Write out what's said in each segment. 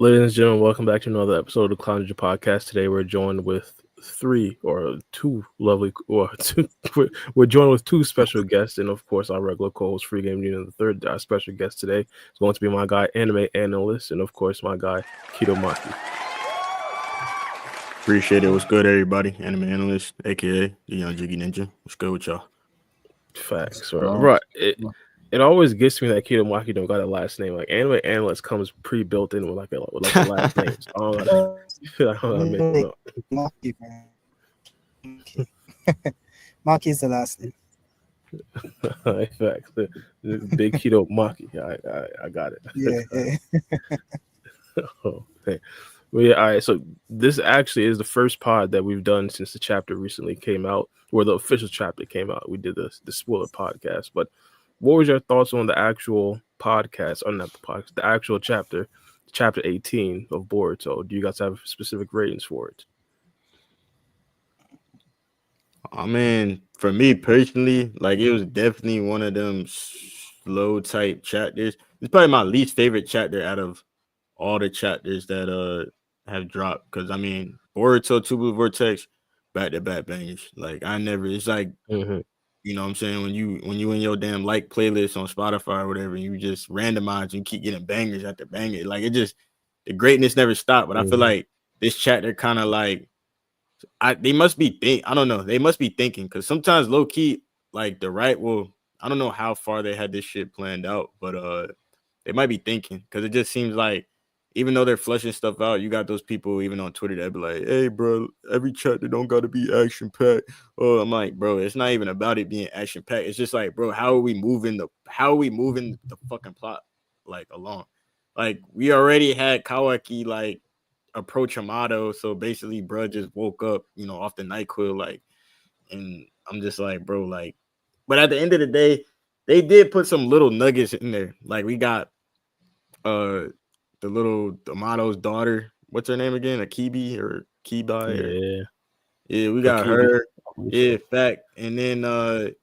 Ladies and gentlemen, welcome back to another episode of the Clown Ninja Podcast. Today we're joined with two lovely, or two, we're joined with two special guests, and of course our regular co-host, Free Game Union. The third, our special guest today is going to be my guy, Anime Analyst, and of course my guy, Keto Maki. Appreciate it. What's good, everybody? Anime Analyst, aka the Young Jiggy Ninja. What's good with y'all? Facts, right? It always gets me that Keto Maki don't got a last name. Like Anime Analyst comes pre-built in with like a last name. So I don't gotta make it up. Maki, man. Maki is the last name. Facts. The big Keto Maki. I got it. Yeah. Oh, okay. Well, yeah, all right. So this actually is the first pod that we've done since the chapter recently came out, or the official chapter came out. We did the spoiler podcast. But what was your thoughts on the actual podcast, or not the podcast, the actual chapter 18 of Boruto? Do you guys have specific ratings for it? I mean, for me personally, like it was definitely one of them slow type chapters. It's probably my least favorite chapter out of all the chapters that have dropped. Because I mean, Boruto, Two Blue Vortex, back to back bangers. Like it's like you know what I'm saying, when you in your damn like playlist on Spotify or whatever, you just randomize and you keep getting bangers after banger. Like it just, the greatness never stopped. But I feel like this chapter kind of like, they must be I don't know. They must be thinking, because sometimes low key, like the right will, I don't know how far they had this shit planned out, but they might be thinking, because it just seems like even though they're fleshing stuff out, you got those people even on Twitter that be like, "Hey, bro, every chapter don't got to be action packed." Oh, I'm like, bro, it's not even about it being action packed. It's just like, bro, how are we moving the fucking plot like along? Like we already had Kawaki like approach Amado, so basically, bro just woke up, off the NyQuil, like, and I'm just like, bro, like, but at the end of the day, they did put some little nuggets in there. Like we got the little Amado's daughter. What's her name again? Akibi or Kibai? Yeah, we got Akibi. her. Yeah, fact. And then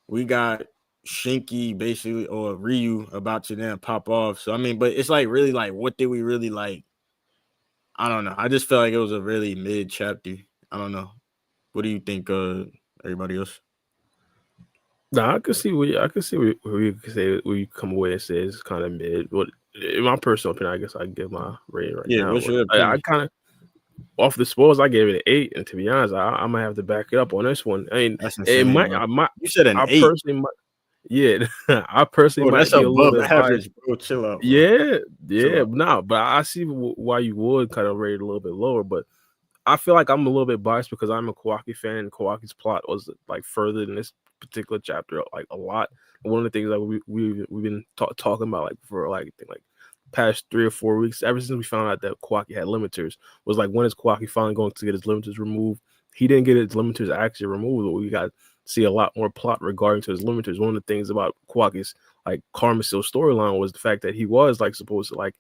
we got Shinky basically, or Ryu about to then pop off. So I mean, but it's like really like, what did we really like? I don't know. I just felt like it was a really mid chapter. I don't know. What do you think, everybody else? Nah, I could see where you could say where you come away and say it's kind of mid. But in my personal opinion, I guess I give my rating right now. What's your opinion? I kind of, off the spoils, I gave it an 8, and to be honest, I might have to back it up on this one. I mean, that's insane, you said an 8. Personally might, yeah, I personally might be a little bit average, bro. Chill out, bro. Yeah, but I see why you would kind of rate it a little bit lower, but I feel like I'm a little bit biased because I'm a Kawaki fan, and Kawaki's plot was like further than this particular chapter, like a lot. One of the things that we've been talking about like for like I think like past 3 or 4 weeks, ever since we found out that Kawaki had limiters, was like, when is Kawaki finally going to get his limiters removed? He didn't get his limiters actually removed, but we got to see a lot more plot regarding to his limiters. One of the things about Kawaki's like Karma Seal storyline was the fact that he was like supposed to like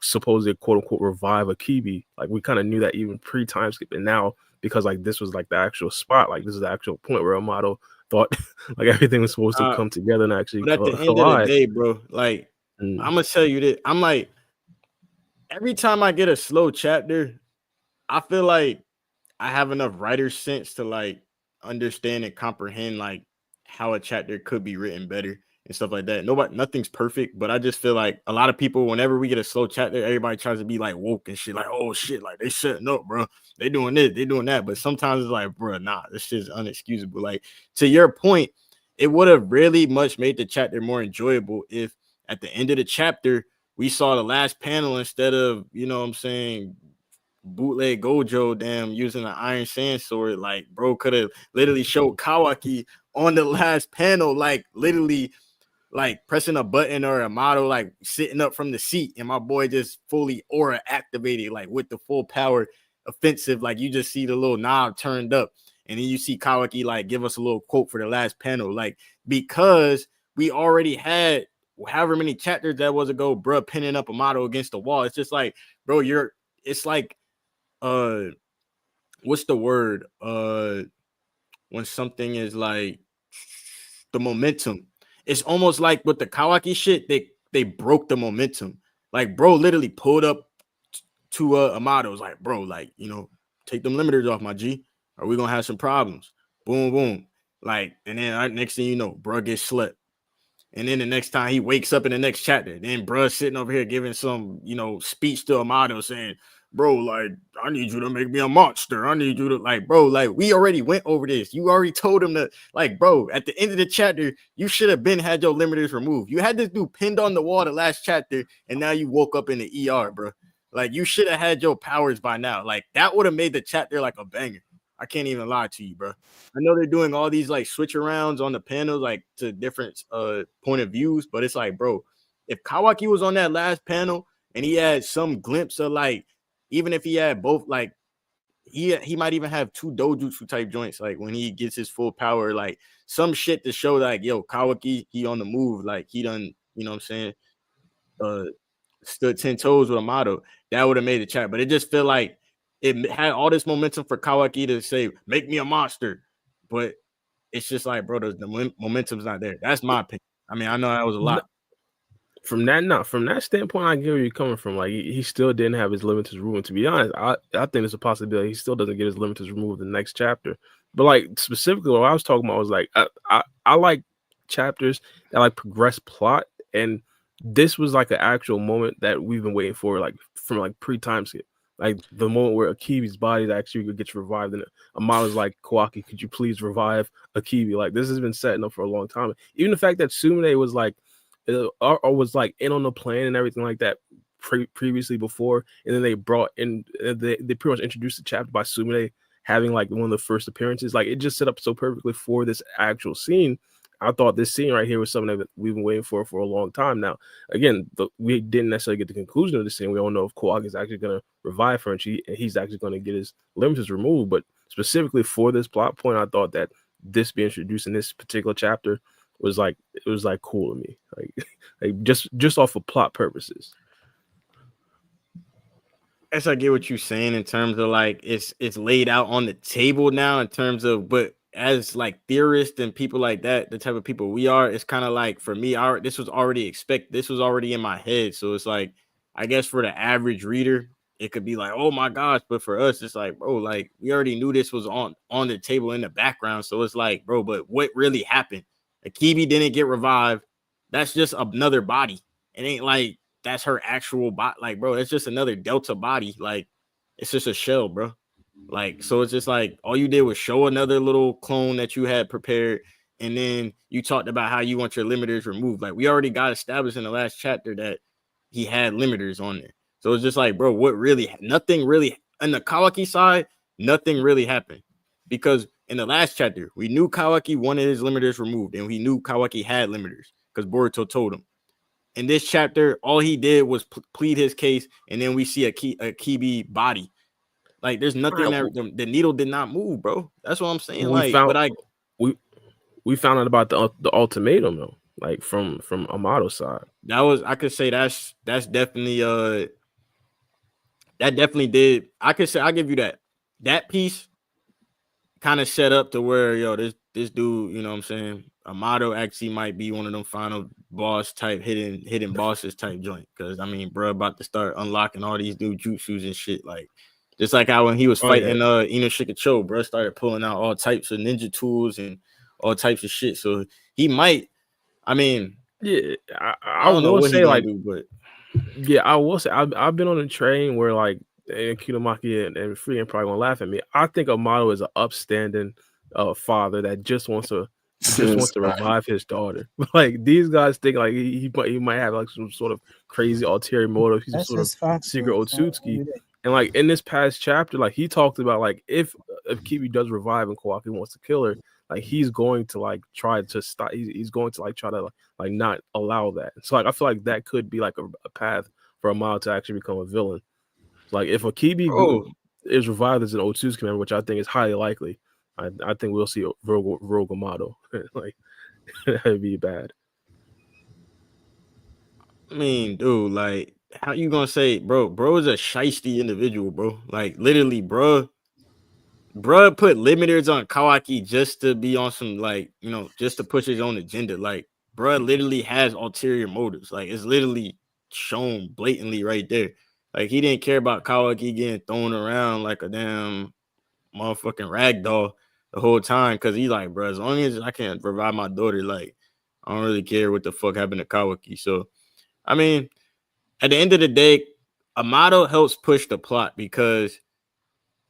supposedly quote unquote revive Akibi. Like we kind of knew that even pre-time skip, and now because like this was like the actual spot, like this is the actual point where Amado thought like everything was supposed to come together and actually but at the end of the day, bro, like I'm gonna tell you this, I'm like, every time I get a slow chapter, I feel like I have enough writer sense to like understand and comprehend like how a chapter could be written better and stuff like that. Nothing's perfect, but I just feel like a lot of people, whenever we get a slow chapter, everybody tries to be like woke and shit, like, oh shit, like they shutting up, bro. They doing this, they doing that. But sometimes it's like, bro, nah, this shit's unexcusable. Like, to your point, it would have really much made the chapter more enjoyable if at the end of the chapter we saw the last panel instead of, you know what I'm saying, bootleg Gojo damn using an iron sand sword. Like, bro could have literally showed Kawaki on the last panel, like literally like pressing a button, or Amado like sitting up from the seat, and my boy just fully aura activated, like with the full power offensive. Like you just see the little knob turned up, and then you see Kawaki like give us a little quote for the last panel, like, because we already had however many chapters that was ago, bro, pinning up Amado against the wall. It's just like, bro, it's like what's the word? When something is like the momentum. It's almost like with the Kawaki shit, they broke the momentum. Like, bro, literally pulled up to Amado. Was like, bro, like, you know, take them limiters off, my G, or we gonna have some problems. Boom, boom. Like, and then next thing you know, bro gets slept. And then the next time he wakes up in the next chapter, then bruh sitting over here giving some, you know, speech to Amado saying, bro, like, I need you to make me a monster. I need you to, like, bro, like, we already went over this. You already told him to, like, bro, at the end of the chapter, you should have been had your limiters removed. You had this dude pinned on the wall the last chapter, and now you woke up in the ER, bro. Like, you should have had your powers by now. Like, that would have made the chapter like a banger. I can't even lie to you, bro. I know they're doing all these like switch arounds on the panels, like to different point of views, but it's like, bro, if Kawaki was on that last panel and he had some glimpse of like, even if he had both, like he might even have two dojutsu type joints, like when he gets his full power, like some shit to show like, yo, Kawaki, he on the move, like he done, you know what I'm saying? Stood 10 toes with Amado, that would have made the chat. But it just feel like it had all this momentum for Kawaki to say, make me a monster. But it's just like, bro, the momentum's not there. That's my opinion. I mean, I know that was a lot. From that standpoint, I get where you're coming from. Like he still didn't have his limiters removed. And to be honest, I think there's a possibility he still doesn't get his limiters removed in the next chapter. But like specifically, what I was talking about was like I like chapters that like progress plot, and this was like an actual moment that we've been waiting for, like from like pre-time skip. Like the moment where Akibi's body actually gets revived, and Amado's like, Kawaki, could you please revive Akibi? Like this has been setting up for a long time. Even the fact that Sumire was like, or was like in on the plan and everything like that previously before, and then they brought in they pretty much introduced the chapter by Sumire having like one of the first appearances. Like it just set up so perfectly for this actual scene. I thought this scene right here was something that we've been waiting for a long time now. Again, we didn't necessarily get the conclusion of the scene. We don't know if Kawaki is actually going to revive her and he's actually going to get his limiters removed. But specifically for this plot point, I thought that this being introduced in this particular chapter was like, it was like cool to me, like just off of plot purposes. Guess I get what you're saying in terms of like it's laid out on the table now in terms of, but as like theorists and people like that, the type of people we are, it's kind of like for me, this was already this was already in my head. So it's like, I guess for the average reader, it could be like, oh my gosh, but for us, it's like, bro, like we already knew this was on the table in the background. So it's like, bro, but what really happened? Akibi didn't get revived. That's just another body. It ain't like that's her actual body. Like, bro, it's just another Delta body. Like, it's just a shell, bro. Like, so it's just like all you did was show another little clone that you had prepared, and then you talked about how you want your limiters removed. Like, we already got established in the last chapter that he had limiters on there. So it's just like, bro, nothing really on the Kawaki side, nothing really happened. Because in the last chapter, we knew Kawaki wanted his limiters removed, and we knew Kawaki had limiters because Boruto told him. In this chapter, all he did was plead his case, and then we see a Kibi body. Like, there's nothing there. The needle did not move, bro. That's what I'm saying. We found out about the ultimatum though, like from Amado's side. I could say that's definitely that definitely did. I could say I'll give you that piece kind of set up to where, yo, this dude, you know what I'm saying, Amado actually might be one of them final boss type hidden bosses type joint. Because I mean, bro, about to start unlocking all these new jutsus and shit. Like, just like how when he was fighting Inoshikacho, bro, started pulling out all types of ninja tools and all types of shit. So he might. I mean, yeah, I don't know what he gonna do, but yeah, I will say I've been on a train where like Kinomaki and Freehan probably gonna laugh at me. I think Amado is an upstanding father that just wants to revive his daughter. Like these guys think like he might have like some sort of crazy ulterior motive. He's some sort of secret Otsutsuki. And like in this past chapter, like he talked about like if Kibi does revive and Kawaki wants to kill her, like he's going to like try to stop. He's going to like try to like not allow that. So like I feel like that could be like a path for Amado to actually become a villain. Like if Akibi is revived as an Otsutsuki member, which I think is highly likely, I think we'll see Rogue Amado. Like that'd be bad. I mean, dude, like how you gonna say, bro is a shiesty individual, bro. Like literally, bro put limiters on Kawaki just to be on some, like, you know, just to push his own agenda. Like, bro literally has ulterior motives. Like, it's literally shown blatantly right there. Like he didn't care about Kawaki getting thrown around like a damn motherfucking rag doll the whole time because he's like, bro, as long as I can revive my daughter, like I don't really care what the fuck happened to Kawaki. So I mean, at the end of the day, Amado helps push the plot because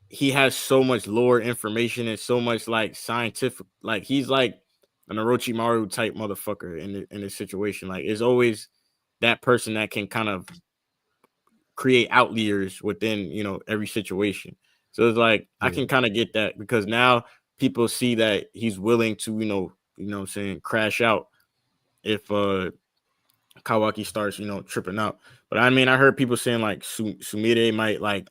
he has so much lore information and so much like scientific, like he's like an Orochimaru type motherfucker in this situation. Like it's always that person that can kind of create outliers within, you know, every situation. So it's like I can kind of get that because now people see that he's willing to, you know what I'm saying, crash out if Kawaki starts, you know, tripping out. But I mean, I heard people saying like Sumire might like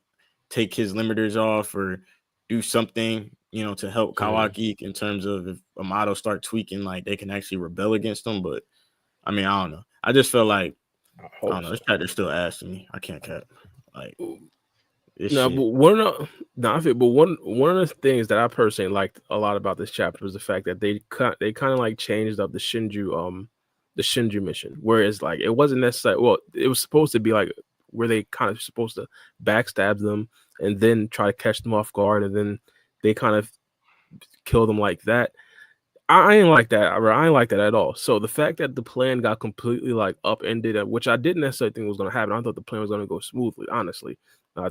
take his limiters off or do something, you know, to help Kawaki in terms of if Amado start tweaking, like they can actually rebel against him. But I mean, I don't know. I just feel like I don't know. This chapter's still ass to me. I can't cap. Like this no, shit. but one of the things that I personally liked a lot about this chapter was the fact that they kind of like changed up the Shinju mission, whereas like it wasn't necessarily, well, it was supposed to be like where they kind of supposed to backstab them and then try to catch them off guard, and then they kind of kill them like that. I ain't like that. I ain't like that at all. So the fact that the plan got completely like upended, which I didn't necessarily think was going to happen. I thought the plan was going to go smoothly, honestly.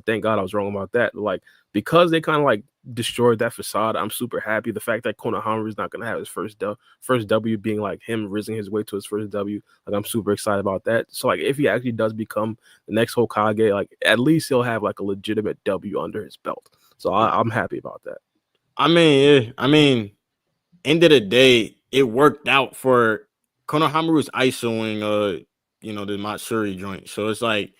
Thank God I was wrong about that. Like, because they kind of like destroyed that facade, I'm super happy. The fact that Konohamaru is not going to have his first W being like him rising his way to his first W, like I'm super excited about that. So like, if he actually does become the next Hokage, like at least he'll have like a legitimate W under his belt. So I'm happy about that. I mean, end of the day, it worked out for Konohamaru's ISOing you know, the Matsuri joint. So it's like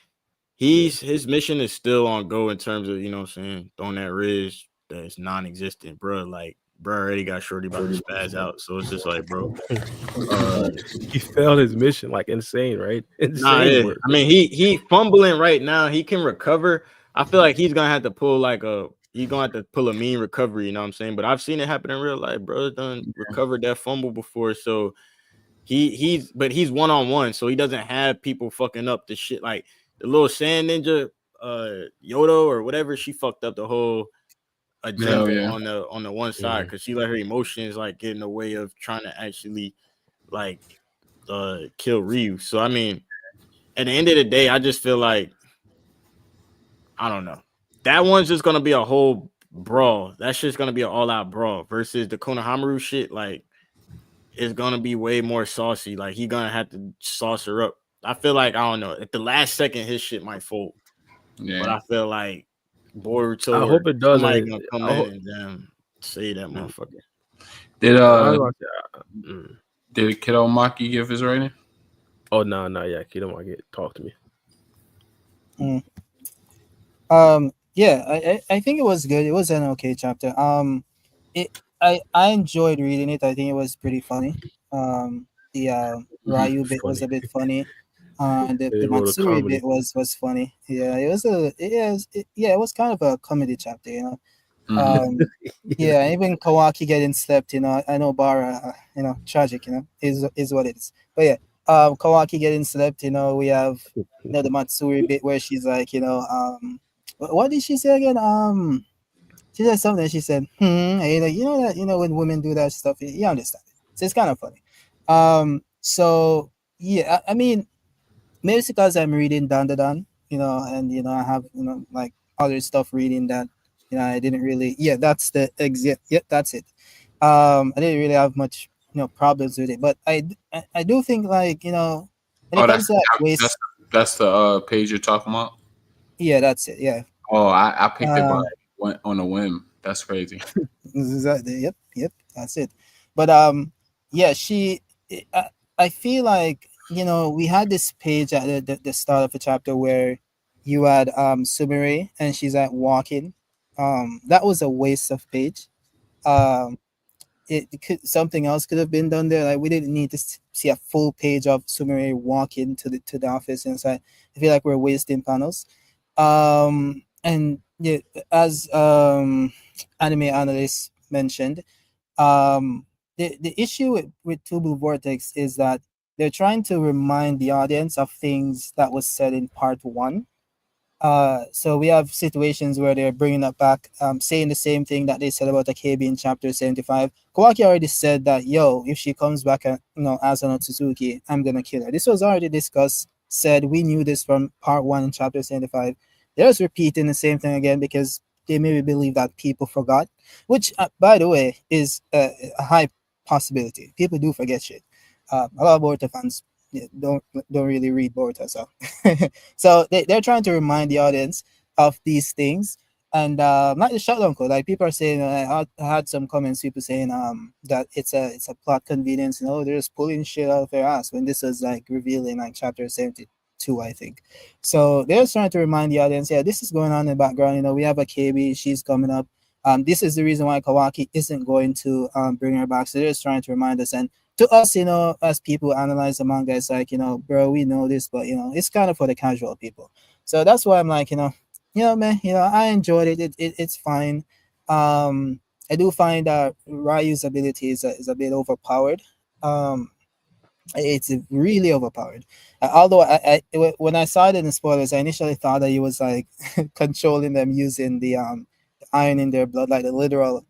his mission is still on go in terms of, you know what I'm saying, throwing that Riz that's non-existent, bro. Like, bro already got shorty about to spaz out. So it's just like, bro. He failed his mission, like insane, right? Insane work. I mean, he fumbling right now. He can recover. I feel like he's gonna have to pull like he's gonna have to pull a mean recovery, you know what I'm saying? But I've seen it happen in real life, bro. Done recovered that fumble before. So he's one-on-one, so he doesn't have people fucking up the shit. Like the little sand ninja, Yodo or whatever, she fucked up the whole agenda on the one side because she let her emotions like get in the way of trying to actually like kill Ryu. So I mean, at the end of the day, I just feel like I don't know. That one's just gonna be a whole brawl. That's just gonna be an all-out brawl versus the Konohamaru shit. Like, it's gonna be way more saucy. Like, he gonna have to sauce her up. I feel like I don't know. At the last second, his shit might fold. Yeah. But I feel like Boruto. I hope it does. Somebody gonna come in and say that motherfucker. Did Kiddo Maki give his rating? Oh no, not yet. Kiddo Maki, talk to me. Yeah, I think it was good. It was an okay chapter. I enjoyed reading it. I think it was pretty funny. The Ryu bit was a bit funny. The Matsuri bit was funny. Yeah, it was kind of a comedy chapter, you know. Yeah, even Kawaki getting slept, you know. I know Bara, you know, tragic, you know, is what it is. But yeah, Kawaki getting slept, you know. We have, you know, the Matsuri bit where she's like, you know, what did she say again? She said something. She said, and you know that, you know, when women do that stuff, you understand it. So it's kind of funny. So yeah, I mean, maybe it's because I'm reading Dan, you know, and you know I have, you know, like other stuff reading that, you know, I didn't really. Yeah, that's the exit. Yeah, that's it. I didn't really have much, you know, problems with it, but I do think, like, you know, when it comes to that waste, that's the page you're talking about. Yeah, that's it. Yeah. Oh, I picked it on a whim. That's crazy. Yep, that's it. But yeah, I feel like, you know, we had this page at the start of the chapter where you had Sumire and she's like walking. That was a waste of page. Something else could have been done there. Like, we didn't need to see a full page of Sumire walking to the office inside. I feel like we're wasting panels. And yeah, as anime analysts mentioned, the issue with Two Blue Vortex is that they're trying to remind the audience of things that was said in part one. So we have situations where they're bringing it back, saying the same thing that they said about Akebi in chapter 75. Kawaki already said that, yo, if she comes back, as an Otsutsuki, I'm gonna kill her. This was already discussed. Said we knew this from part one in chapter 75. They're just repeating the same thing again because they maybe believe that people forgot, which, by the way, is a high possibility. People do forget shit. A lot of Boruto fans don't really read Boruto, so so they're trying to remind the audience of these things. And not the shutdown code. Like people are saying, I had some comments, people saying that it's a plot convenience. They're just pulling shit out of their ass when this was like revealed in like chapter 72, I think. So they're just trying to remind the audience, yeah, this is going on in the background. We have a KB, she's coming up. This is the reason why Kawaki isn't going to bring her back. So they're just trying to remind us. And to us, as people analyze the manga, it's like, bro, we know this, but it's kind of for the casual people. So that's why I'm like, man, I enjoyed it. It's fine. I do find that Ryu's ability is a bit overpowered. It's really overpowered. Although when I saw it in the spoilers, I initially thought that he was like controlling them using the iron in their blood, like the literal,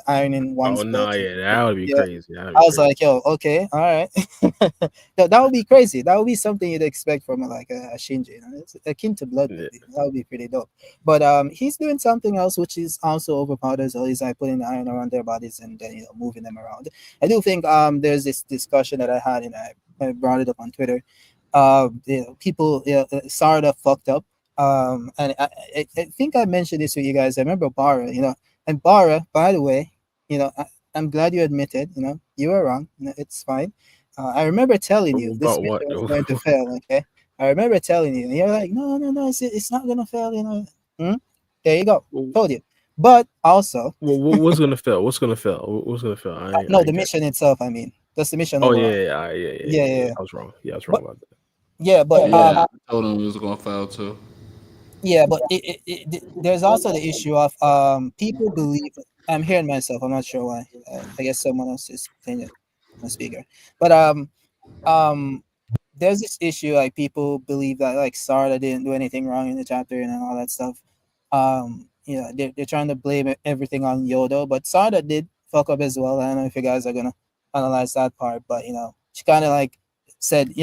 iron in one's Oh no, blood. yeah, that would be Yeah. crazy. I was like, yo, okay, all right. That would be crazy. That would be something you'd expect from a Shinji. It's akin to blood. Yeah. That would be pretty dope. But he's doing something else which is also overpowered as well. He's like putting the iron around their bodies and then moving them around. I do think there's this discussion that I had and I brought it up on Twitter. People Sarada fucked up. And I think I mentioned this with you guys. I remember Bara, and Bara, by the way, I'm glad you admitted, you were wrong. It's fine. I remember telling you this About what? mission was going to fail. Okay, I remember telling you, and you're like, no, it's not gonna fail. There you go, told you. But also, what's gonna fail? What's gonna fail? What's gonna fail? the mission itself. I mean, that's the mission. Oh overall. yeah. I was wrong. Yeah, I was wrong about that. Yeah, but I told him he was gonna fail too. Yeah, but there's also the issue of people believe. I'm hearing myself. I'm not sure why. I guess someone else is playing it on the speaker. But there's this issue like people believe that like Sarada didn't do anything wrong in the chapter and all that stuff. They're trying to blame everything on Yodo, but Sarada did fuck up as well. I don't know if you guys are gonna analyze that part, but she kind of like said,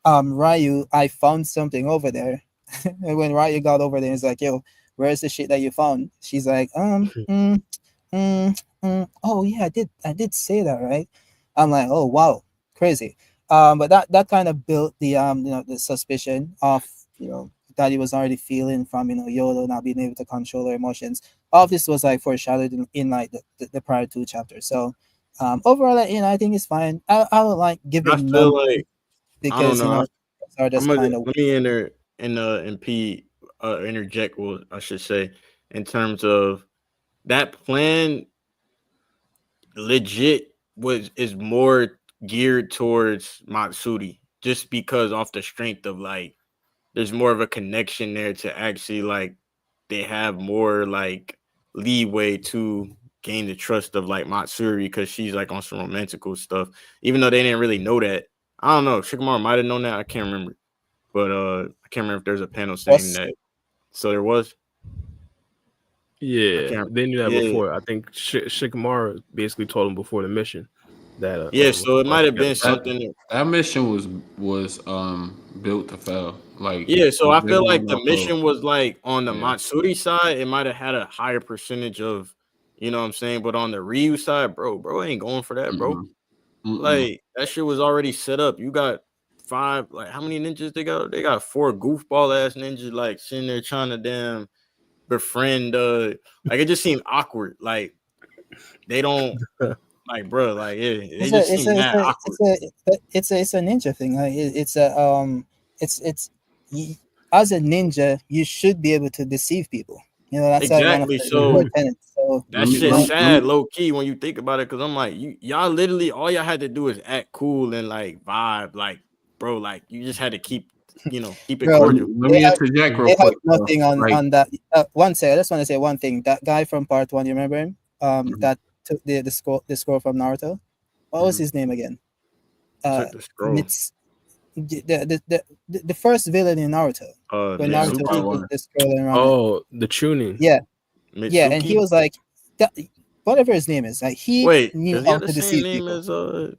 Ryu, I found something over there. And when Ryu got over there, he's like, yo, where's the shit that you found? She's like, oh yeah, I did say that, right? I'm like, oh wow, crazy. But that kind of built the the suspicion of that he was already feeling from Yodo not being able to control her emotions. All of this was like foreshadowed in like the prior two chapters. So overall, I think it's fine. I would like give I them feel like because I don't know. are just kind of let me enter and interject. Well, I should say in terms of that plan. Legit is more geared towards Matsuri just because off the strength of like there's more of a connection there to actually like they have more like leeway to gain the trust of like Matsuri because she's like on some romantical stuff, even though they didn't really know that. I don't know. Shikamaru might have known that. I can't remember. But I can't remember if there's a panel saying that. So there was. Yeah, they knew that before. I think Shikamaru basically told him before the mission that. So it might have been something. That mission was built to fail. Like so I feel like the mission was like on the Matsuri side, it might have had a higher percentage of, you know what I'm saying, but on the Ryu side, bro ain't going for that, bro. Like that shit was already set up. You got 5, like how many ninjas they got? They got 4 goofball ass ninjas like sitting there trying to damn befriend like it just seemed awkward. Like they don't like bro, like they just seem mad awkward. It's a ninja thing. Like as a ninja, you should be able to deceive people. That's exactly. Like one of the tenets. So that shit's sad, low key, when you think about it, because I'm like, y'all literally all y'all had to do is act cool and like vibe, like bro, like you just had to keep it cordial. Let me interject real quick. Nothing on that. One second, I just want to say one thing. That guy from part 1, you remember him? That took the score from Naruto. What was his name again? Took the scroll. The first villain in Naruto. When Naruto Mitsuki. took the scroll and ran. Oh, the tuning. Yeah, Mitsuki? yeah, and he was like, whatever his name is, like he Wait, knew does he how have the to same deceive name people. as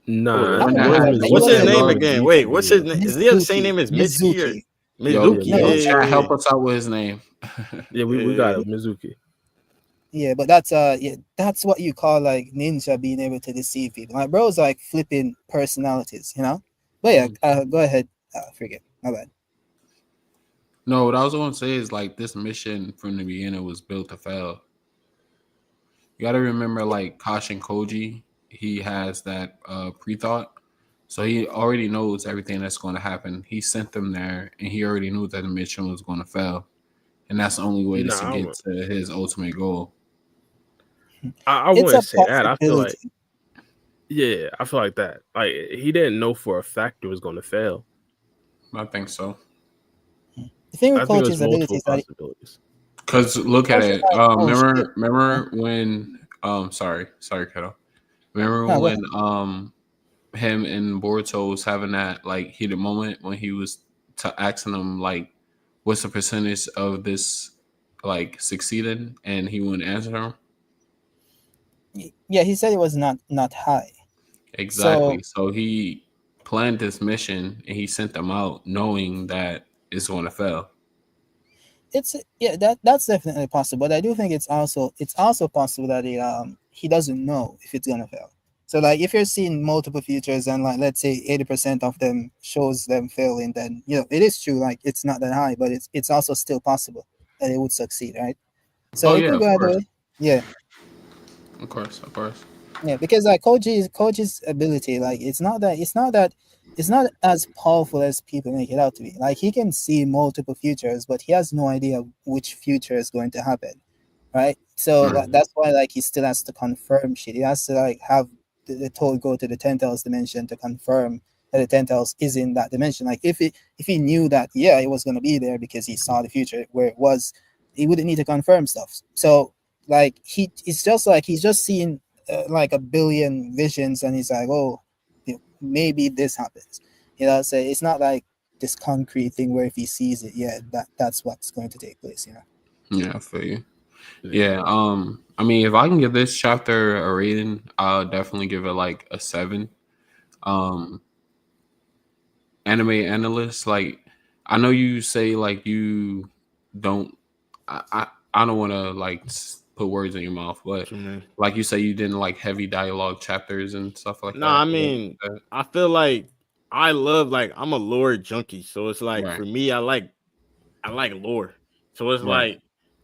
Nah, I don't know, what's like, Mizuki? what's his was name it again? Wait, what's his name? Does he have the same Mizuki? name as Mitsuki or Yo, Mizuki? No, chat, help us out with his name. Yeah, we got it, Mizuki. Yeah, but that's that's what you call like ninja being able to deceive people. Like bro's like flipping personalities, you know. But yeah, go ahead. Forget. My bad. No, what I was going to say is like this mission from the beginning was built to fail. You got to remember, like Kashin Koji, he has that pre-thought, so he already knows everything that's going to happen. He sent them there, and he already knew that the mission was going to fail, and that's the only way to get to his ultimate goal. I It's a wouldn't say that. I feel like, possibility. yeah, I feel like that. Like he didn't know for a fact it was going to fail. I think so. The thing with I think Koji's there's multiple abilities that possibilities. Because look at it. shit. Remember when? Sorry, Keto. Remember No, go when ahead. him and Boruto was having that like heated moment when he was asking him like, "What's the percentage of this like succeeding?" and he wouldn't answer him. Yeah, he said it was not high. Exactly. So he planned this mission and he sent them out knowing that it's going to fail. It's that's definitely possible, but I do think it's also possible that he doesn't know if it's gonna fail. So like if you're seeing multiple futures and like let's say 80% of them shows them failing, then it is true, like it's not that high, but it's also still possible that it would succeed, right? So it could go either way. Yeah. Of course. Yeah, because like Koji's ability, like it's not as powerful as people make it out to be. Like he can see multiple futures, but he has no idea which future is going to happen, right? So that's why like he still has to confirm shit. He has to like have the toad go to the 10,000th dimension to confirm that the 10,000th is in that dimension. Like if he knew that it was gonna be there because he saw the future where it was, he wouldn't need to confirm stuff. So like he's just seeing like a billion visions, and he's like, oh, maybe this happens. So it's not like this concrete thing where if he sees it, that's what's going to take place. Yeah, I feel you. Yeah. I mean, if I can give this chapter a rating, I'll definitely give it like a 7. Anime analyst, like I know you say like you don't. I don't want to like put words in your mouth, but like you say, you didn't like heavy dialogue chapters and stuff like that. I mean, I feel like I love I'm a lore junkie, so it's like for me, I like lore, so it's like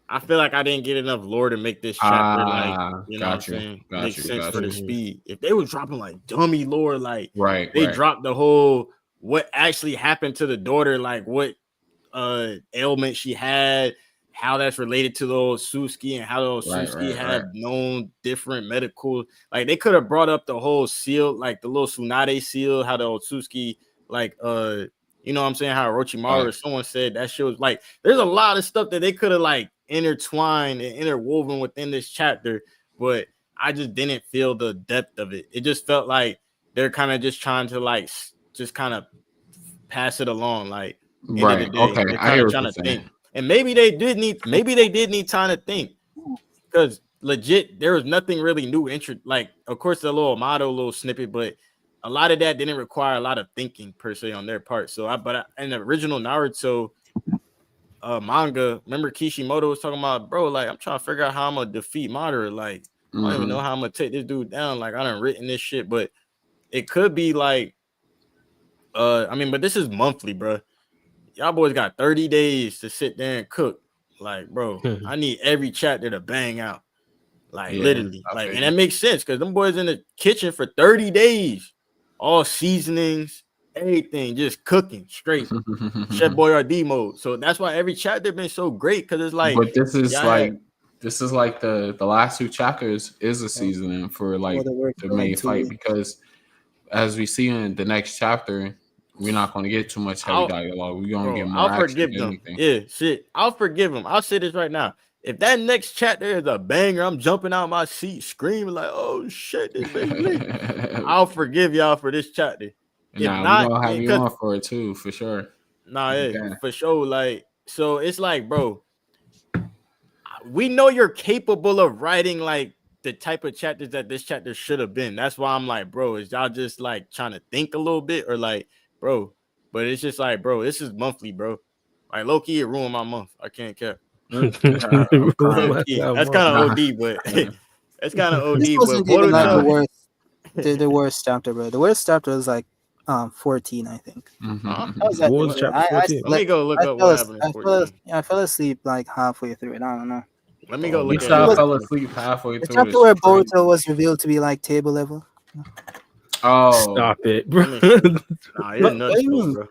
I feel like I didn't get enough lore to make this chapter know what I'm saying, make sense for the speed. If they were dropping like dummy lore, like they dropped the whole what actually happened to the daughter, like what ailment she had, how that's related to the old Suski, and how the old Suski have known different medical. Like they could have brought up the whole seal, like the little Tsunade seal, how the old Suski, like you know what I'm saying, how Orochimaru or someone said that shit was like there's a lot of stuff that they could have like intertwined and interwoven within this chapter, but I just didn't feel the depth of it. It just felt like they're kind of just trying to like just kind of pass it along, like end of the day. Okay, they're kind of trying to think. And maybe they did need time to think, because legit there was nothing really new. Like of course the little Amado little snippet, but a lot of that didn't require a lot of thinking per se on their part. So in the original Naruto manga, remember Kishimoto was talking about, bro, like I'm trying to figure out how I'm gonna defeat Madara. Like I don't even know how I'm gonna take this dude down. Like I done written this shit, but it could be like I mean, but this is monthly, bro. Y'all boys got 30 days to sit there and cook. Like, bro, I need every chapter to bang out. Like, literally. Like, and that makes sense because them boys in the kitchen for 30 days. All seasonings, everything, just cooking straight. Chef Boyardee mode. So that's why every chapter been so great, because it's like. But this is like the last 2 chapters is a seasoning for like the main fight, because as we see in the next chapter, we're not going to get too much heavy dialogue. We're going to get more. I'll forgive them. Yeah, shit. I'll forgive them. I'll say this right now. if that next chapter is a banger, I'm jumping out my seat screaming like, "Oh shit, this bitch lit." I'll forgive y'all for this chapter. If Nah, not, we gonna have you because on for it too, for sure. for sure. Like, so it's like, bro, we know you're capable of writing like the type of chapters that this chapter should have been. That's why I'm like, bro, is y'all just like trying to think a little bit or like, bro? But it's just like, bro, this is monthly, bro. Like low key, it ruined my month. I can't care. That's kind of OD, but that's kind of OD. This wasn't But even like the Boruto, worst, the worst chapter, bro. The worst chapter was like 14, I think. How was that? What was chapter 14? Let me go look up what happened in 14. I fell asleep like halfway through it. I don't know. Let me go You look said I at it. fell asleep halfway The through. chapter where Boruto was revealed to be like table level. Oh, Stop it, bro. Nah, you're What nuts, do you mean? bro.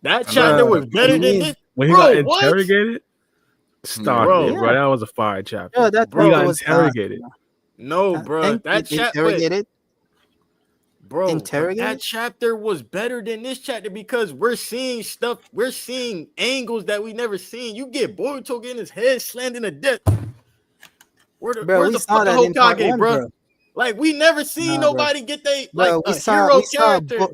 That chapter was better than this. When he Bro, got what? interrogated. Stop Bro. it, bro. That was a fire chapter. Yo, that Bro, he got was interrogated. No, bro. That chapter, interrogated. bro. Interrogated? That chapter was better than this chapter because we're seeing stuff. We're seeing angles that we never seen. You get Boruto getting his head slammed in the death. Where's the fucking Hokage, bro? Like we never seen nobody get like a hero character.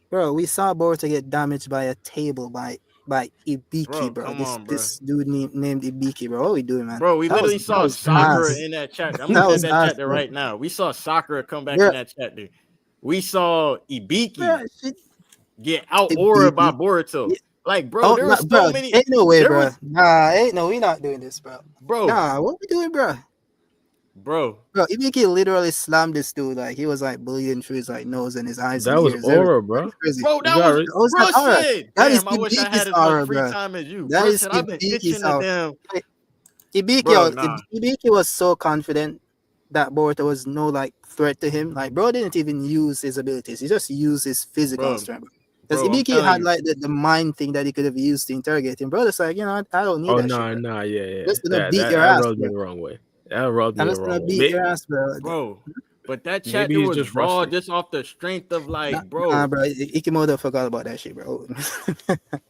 Bro, we saw Boruto get damaged by a table by Ibiki, bro. This dude named Ibiki, bro. What are we doing, man? Bro, we literally saw Sakura in that chapter. I'm looking at that chapter right now. We saw Sakura come back in that chapter. We saw Ibiki get out aura by Boruto. Like, bro, there was so many. Ain't no way, bro. We not doing this, bro. Nah, what we doing, bro? Bro, Ibiki literally slammed this dude. Like he was like bleeding through his like nose and his eyes. That was aura, bro. Bro, that was bro said. Damn, I wish I had as much free time as you. Bro said I've been itching to them. Ibiki was so confident that Boruto was no like threat to him. Like bro didn't even use his abilities. He just used his physical strength. Because Ibiki had like the mind thing that he could have used to interrogate him. Bro, it's like, I don't need that shit. Yeah. Just gonna beat your ass. That rubbed me the wrong way. That rubbed me the wrong way. Beat your ass, bro. But that chapter was just raw just off the strength of like, bro. Nah, bro. Ikimoto forgot about that shit, bro.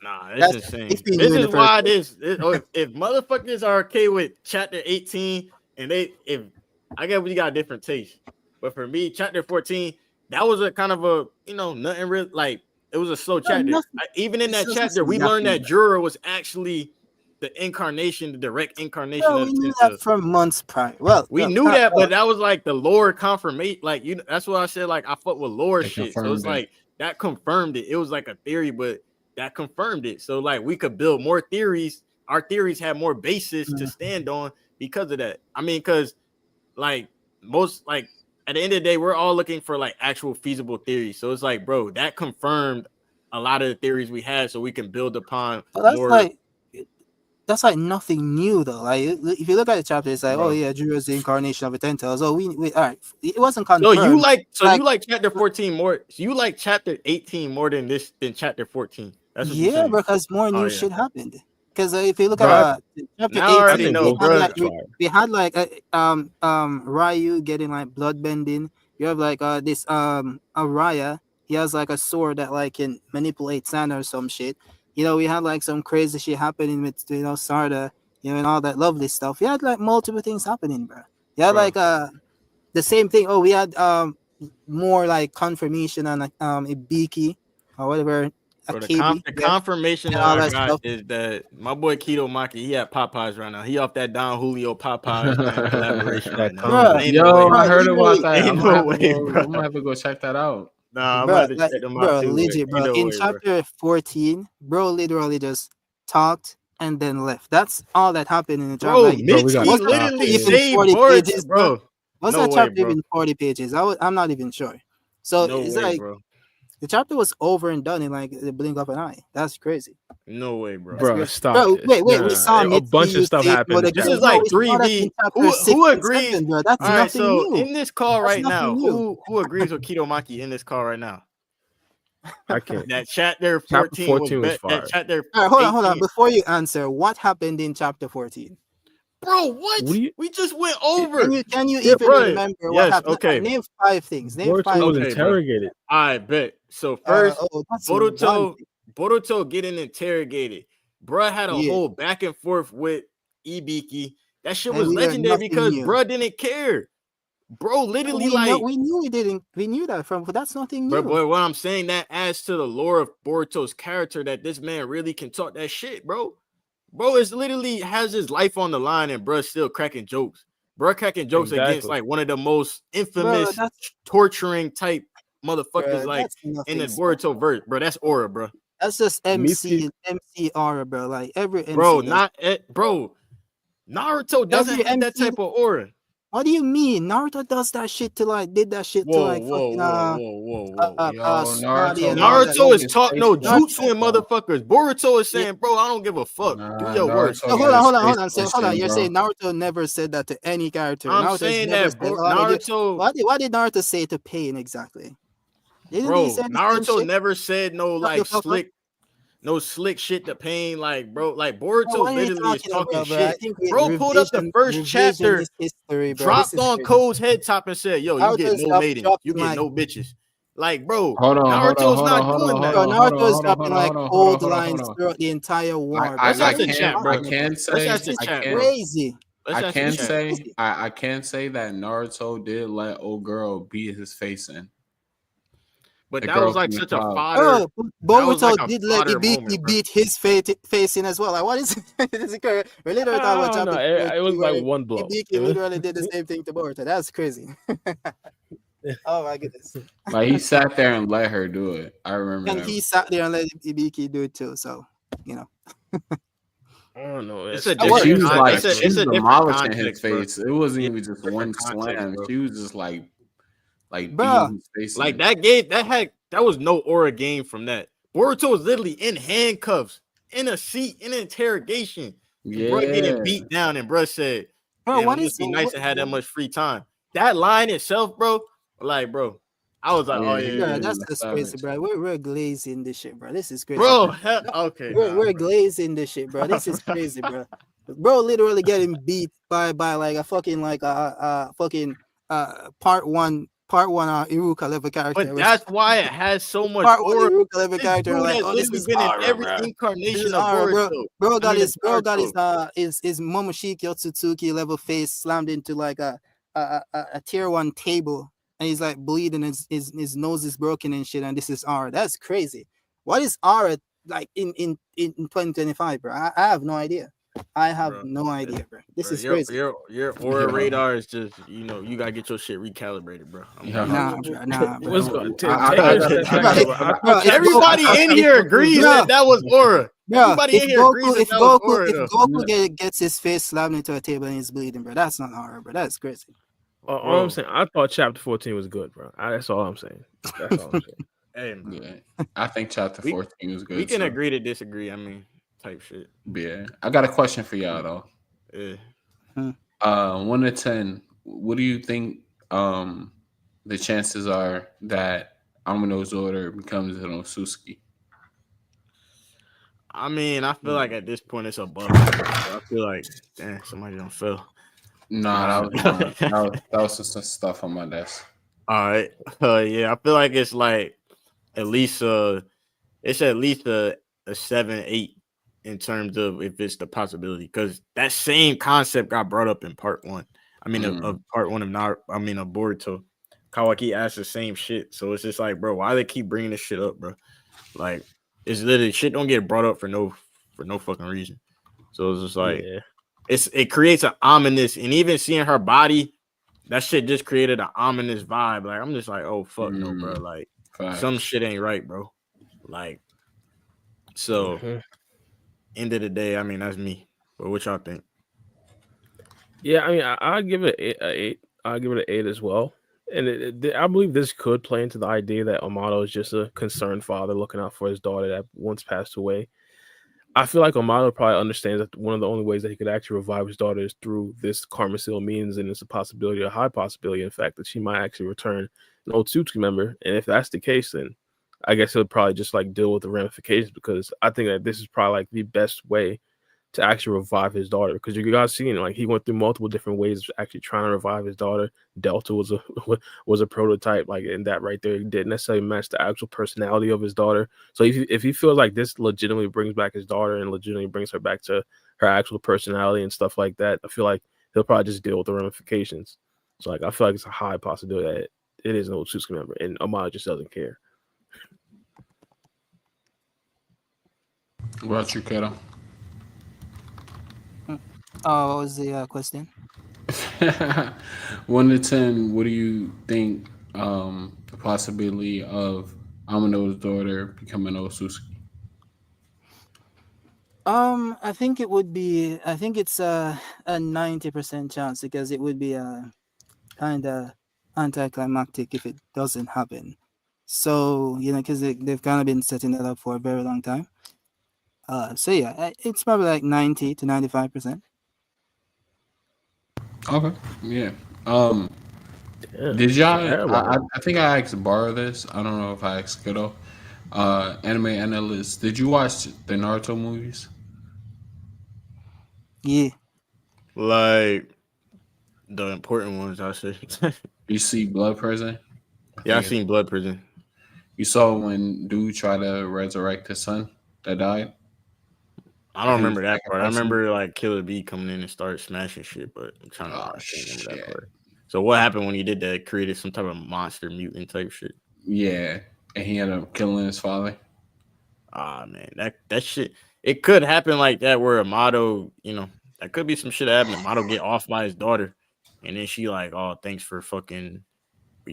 Nah, that's insane. This is why if motherfuckers are okay with chapter 18 and I guess we got different tastes. But for me, chapter 14, that was a kind of a, nothing real like it was a slow chapter. Even in that chapter, we learned that Jura was actually the direct incarnation of we knew that from months prior. Well, we knew that, but that was like the lore confirmation. Like, that's what I said. Like, I fuck with lore shit. So it's like that confirmed it. It was like a theory, but that confirmed it. So like we could build more theories. Our theories have more basis to stand on because of that. I mean, because like at the end of the day, we're all looking for like actual feasible theories. So it's like, bro, that confirmed a lot of the theories we had, so we can build upon more. That's like nothing new though. Like if you look at the chapter, it's like, oh yeah, Juro is the incarnation of the 10 tails. Oh, we all right. It wasn't confirmed. So you like chapter 14 more. So you like chapter 18 more than chapter 14. That's what you're saying. Because more new shit happened. Because if you look at chapter 18, we had like Ryu getting like blood bending. You have like this Araya. He has like a sword that like can manipulate sand or some shit. We had like some crazy shit happening with Sarda, and all that lovely stuff. We had like multiple things happening, bro. You had like the same thing. Oh, we had more like confirmation on Ibiki or whatever. The confirmation that I got is that my boy Keto Maki, he at Popeyes right now. He off that Don Julio Popeyes collaboration right now. I heard about that. I'm gonna have to go check that out. Nah, I'm about to check them out too. Legit, bro. In chapter 14, bro literally just talked and then left. That's all that happened in the chapter. Bro, Mitch, literally saved 40 pages, bro. What's that chapter even 40 pages? I'm not even sure. So it's like, bro. The chapter was over and done in like the blink of an eye. That's crazy. No way, bro. Bro, stop. Bro, wait. We saw a bunch of stuff happened. This is like 3D. Who agrees? 7, bro. That's nothing new. In this call right now, who agrees with Keto Maki in this call right now? I can't. That chapter 14 was fire. That chapter. All right, hold on. Before you answer, what happened in chapter 14? Bro, what? We just went over. Can you even remember what happened? Okay. Name 5 things. Name 5 was interrogated. I bet. So first, Boruto getting interrogated. Bruh had a whole back and forth with Ibiki. That shit And was we learned legendary nothing because new. bro didn't care. Bro, literally we knew we didn't. We knew that from, but that's nothing new. But boy, what I'm saying, that adds to the lore of Boruto's character that this man really can talk that shit, bro. Bro is literally has his life on the line and bro still cracking jokes. Bro cracking jokes against like one of the most infamous torturing type motherfuckers like in the Boruto verse. Bro, that's aura, bro. That's just MC aura, bro. Like every MC bro, bro. Naruto doesn't have that type of aura. What do you mean? Naruto does that shit to like fucking Naruto is taught no jutsu and motherfuckers. Boruto is saying, bro, I don't give a fuck. Do your worst. Hold on. You're saying Naruto never said that to any character. I'm saying that Naruto. What did Naruto say to Pain exactly? Bro, Naruto never said no like slick shit to Pain, like bro, like Boruto literally is talking shit. Bro pulled up the first chapter, dropped on Code's head top and said, "Yo, you get no mating, you get no bitches." Like, bro, Naruto's not doing that. Naruto is dropping like old lines throughout the entire war. I can say that Naruto did let old girl beat his face in. But that was like such a fodder. Boruto did let Ibiki beat his face in as well. Like, what is it? We literally talking about chapter. It was like one blow. Ibiki literally did the same thing to Boruto. That's crazy. Oh my goodness! Like he sat there and let her do it. I remember. And he sat there and let Ibiki do it too. So I don't know. She was demolishing his face. It wasn't even just one slam. She was just like bro, like that was no aura game from that. Boruto was literally in handcuffs, in a seat, in an interrogation. Bro getting beat down, and bro said, "Bro, what is it? Nice to have that much free time." That line itself, bro, like, bro, I was like, that's just crazy, bro. We're glazing this shit, bro. This is crazy, bro. Okay, we're glazing this shit, bro. This is crazy, bro. Bro, literally getting beat by like a fucking part one Iruka level character. But that's why it has so much aura. Iruka level character, like, this has been in every incarnation of Boruto. Bro got his Momoshiki Otsutsuki level face slammed into like a tier 1 table, and he's like bleeding. His nose is broken and shit. And this is aura. That's crazy. What is aura like in 2025, bro? I have no idea. I have no idea, bro. This is crazy. Your aura radar is just, you gotta get your shit recalibrated, bro. Nah, bro. Everybody in here agrees that was aura. Everybody in here agrees that was aura. If Goku gets his face slammed into a table and he's bleeding, bro, that's not aura, bro. That's crazy. All I'm saying, I thought chapter 14 was good, bro. That's all I'm saying. That's all I'm saying. Hey, man. I think chapter 14 was good. We can agree to disagree. I mean, type shit. Yeah, I got a question for y'all though. Yeah. 1 to 10. What do you think? The chances are that Amado's order becomes an Osusuki. I mean, I feel like at this point it's above. I feel like, damn, somebody don't fail. Nah, that was just some stuff on my desk. All right. Yeah, I feel like it's like at least it's at least a 7-8 in terms of if it's the possibility, because that same concept got brought up in part 1. I mean, of part 1 of Boruto. Kawaki asked the same shit, so it's just like, bro, why they keep bringing this shit up, bro? Like, it's literally shit don't get brought up for no fucking reason. So it's just like, it creates an ominous, and even seeing her body, that shit just created an ominous vibe. Like, I'm just like, oh fuck no, bro. Like, some shit ain't right, bro. Like, so end of the day, I mean, that's me. But what y'all think? Yeah, I mean, I'd give it an 8. I'd give it an 8 as well. And I believe this could play into the idea that Amado is just a concerned father looking out for his daughter that once passed away. I feel like Amado probably understands that one of the only ways that he could actually revive his daughter is through this Karma Seal means, and it's a possibility, a high possibility, in fact, that she might actually return an Otsutsuki member. And if that's the case, then I guess he'll probably just like deal with the ramifications, because I think that this is probably like the best way to actually revive his daughter, because you guys seen like he went through multiple different ways of actually trying to revive his daughter. Delta was a prototype, like, and that right there didn't necessarily match the actual personality of his daughter. So if he feels like this legitimately brings back his daughter and legitimately brings her back to her actual personality and stuff like that, I feel like he'll probably just deal with the ramifications. So like I feel like it's a high possibility that it is an Otsutsuki member, and Amado just doesn't care. What about you, Kato? What was the question? 1 to 10, what do you think the possibility of Amado's daughter becoming Otsutsuki? I think it would be. I think it's a 90% chance because it would be a kind of anticlimactic if it doesn't happen. So because they've kind of been setting that up for a very long time. So yeah, it's probably like 90 to 95%. Okay, yeah. Yeah, Did y'all? everybody. I think I asked Bar this. I don't know if I asked Kato. Anime analyst. Did you watch the Naruto movies? Yeah. Like the important ones, I say. You see Blood Prison? Yeah, I seen Blood Prison. You saw when dude tried to resurrect his son that died? I don't He was remember that part. I sacrificing. remember like Killer B coming in and started smashing shit, but I'm trying to. Oh I can't remember that shit! part. So what happened when he did that? Created some type of monster mutant type shit. Yeah, and he ended up killing his father. Ah man, that shit. It could happen like that where Amado, that could be some shit that happened. Amado get off by his daughter, and then she like, oh, thanks for fucking.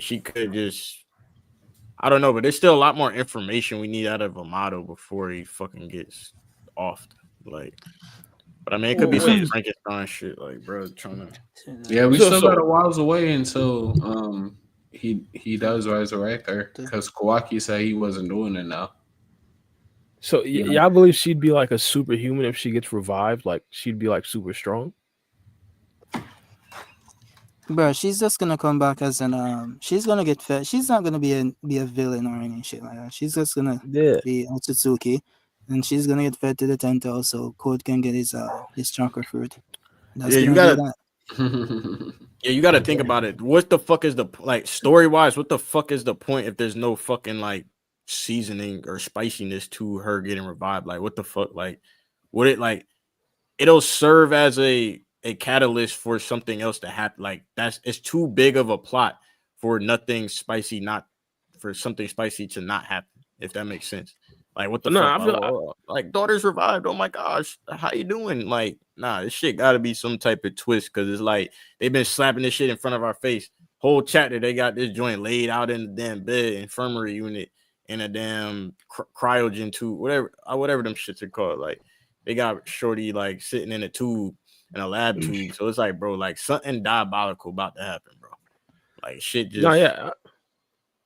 She could just. I don't know, but there's still a lot more information we need out of Amado before he fucking gets offed. Like, but I mean, it could be some Wait, Frankenstein shit, like, bro, trying to. Yeah, we so still got a whiles away until he does resurrect her Yeah. because Kawaki said he wasn't doing it now. so You know? yeah, I believe she'd be like a superhuman if she gets revived. Like she'd be like super strong. Bro, she's just gonna come back as she's gonna get fed. She's not gonna be a villain or any shit like that. She's just gonna Yeah. be Otsutsuki, and she's gonna get fed to the Tento so Code can get his chakra fruit. That's Yeah, you gonna be gotta. that. Yeah, you gotta think about it. What the fuck is the like story wise? What the fuck is the point if there's no fucking like seasoning or spiciness to her getting revived? Like, what the fuck? Like, would it like it'll serve as a catalyst for something else to happen? Like, it's too big of a plot for nothing spicy, not for something spicy to not happen. If that makes sense. Like, what the No, fuck? I feel Like, daughter's revived. Oh my gosh, how you doing? Like, nah, this shit got to be some type of twist because it's like they've been slapping this shit in front of our face. Whole chapter, they got this joint laid out in the damn bed, infirmary unit, in a damn cryogen tube, whatever them shits are called. Like, they got Shorty like sitting in a tube, in a lab tube. So it's like, bro, like something diabolical about to happen, bro. Like, shit just. no, yeah.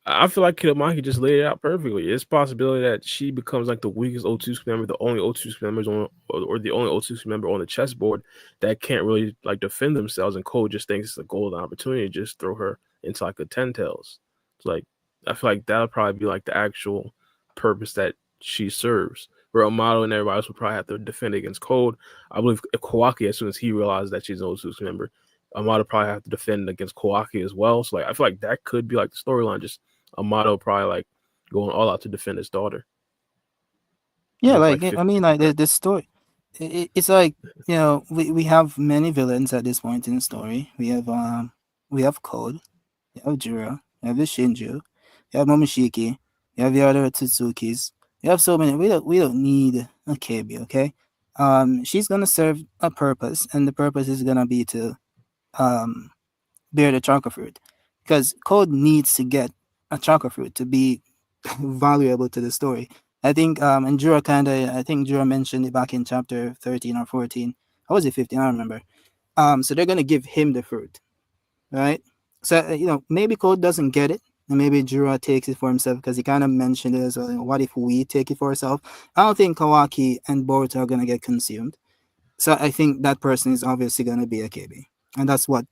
I feel like Kitamaki just laid it out perfectly. It's a possibility that she becomes like the weakest Otsutsuki member, the only Otsutsuki members on, or the only Otsutsuki member on the chessboard that can't really like defend themselves. And Cole just thinks it's a golden opportunity to just throw her into like a 10 tails. It's like I feel like that'll probably be like the actual purpose that she serves. Where Amado and everybody else will probably have to defend against Code. I believe Kawaki, as soon as he realizes that she's an Otsutsuki member, Amado probably have to defend against Kawaki as well. So like I feel like that could be like the storyline. Just Amado probably like going all out to defend his daughter. Yeah, It's like like I mean, like the story. It's like we have many villains at this point in the story. We have Code, we have Jura, we have the Shinju, we have Momoshiki, we have the other Tsuzukis. We have so many. We don't need a KB, okay? She's gonna serve a purpose, and the purpose is gonna be to bear the chakra fruit, because Code needs to get a chakra fruit to be valuable to the story. I think and I think Jura mentioned it back in chapter 13 or 14. Or was it 15? I don't remember. So they're gonna give him the fruit, right? So maybe Code doesn't get it, and maybe Jura takes it for himself because he kind of mentioned it as well. What if we take it for ourselves? I don't think Kawaki and Boruto are gonna get consumed. So I think that person is obviously gonna be a KB, and that's what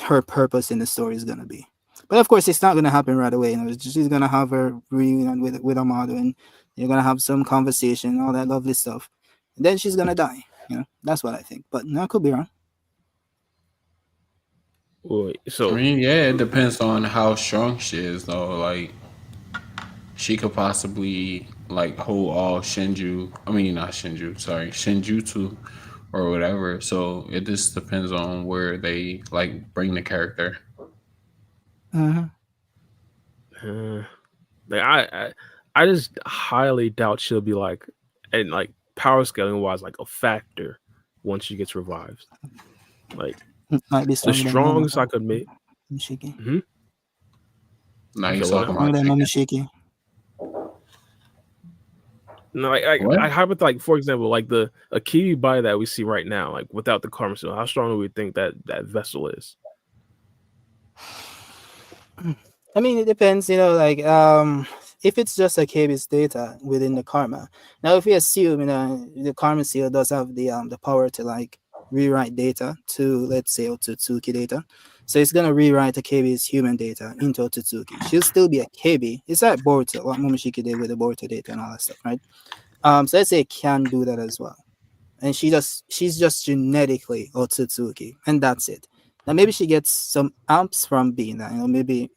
her purpose in the story is gonna be. But of course, it's not gonna happen right away. She's gonna have her reunion with Amado, and you're gonna have some conversation, all that lovely stuff. And then she's gonna die. That's what I think. But I could be wrong. Wait, I so mean, yeah, it depends on how strong she is, though. Like, she could possibly like hold all Shinju. I mean, not Shinju. Sorry, Shinjutsu or whatever. So it just depends on where they like bring the character. Mm-hmm. Uh, like I just highly doubt she'll be like, and like power scaling wise, like a factor once she gets revived. Like Might be the stronger than strongest I could make. Shiki. Hmm. Now You you said what talking now? about Stronger than chicken. Shiki. No, What? I have it like for example, like the Akibi body that we see right now, like without the karma stone. How strong do we think that vessel is? I mean, it depends, like if it's just a KB's data within the karma. Now, if we assume, the karma seal does have the power to like rewrite data to, let's say, Otsutsuki data, so it's gonna rewrite a KB's human data into Otsutsuki. She'll still be a KB. It's like Boruto, what Momoshiki did with the Boruto data and all that stuff, right? So let's say it can do that as well, and she's just genetically Otsutsuki, and that's it. Now maybe she gets some amps from being that, maybe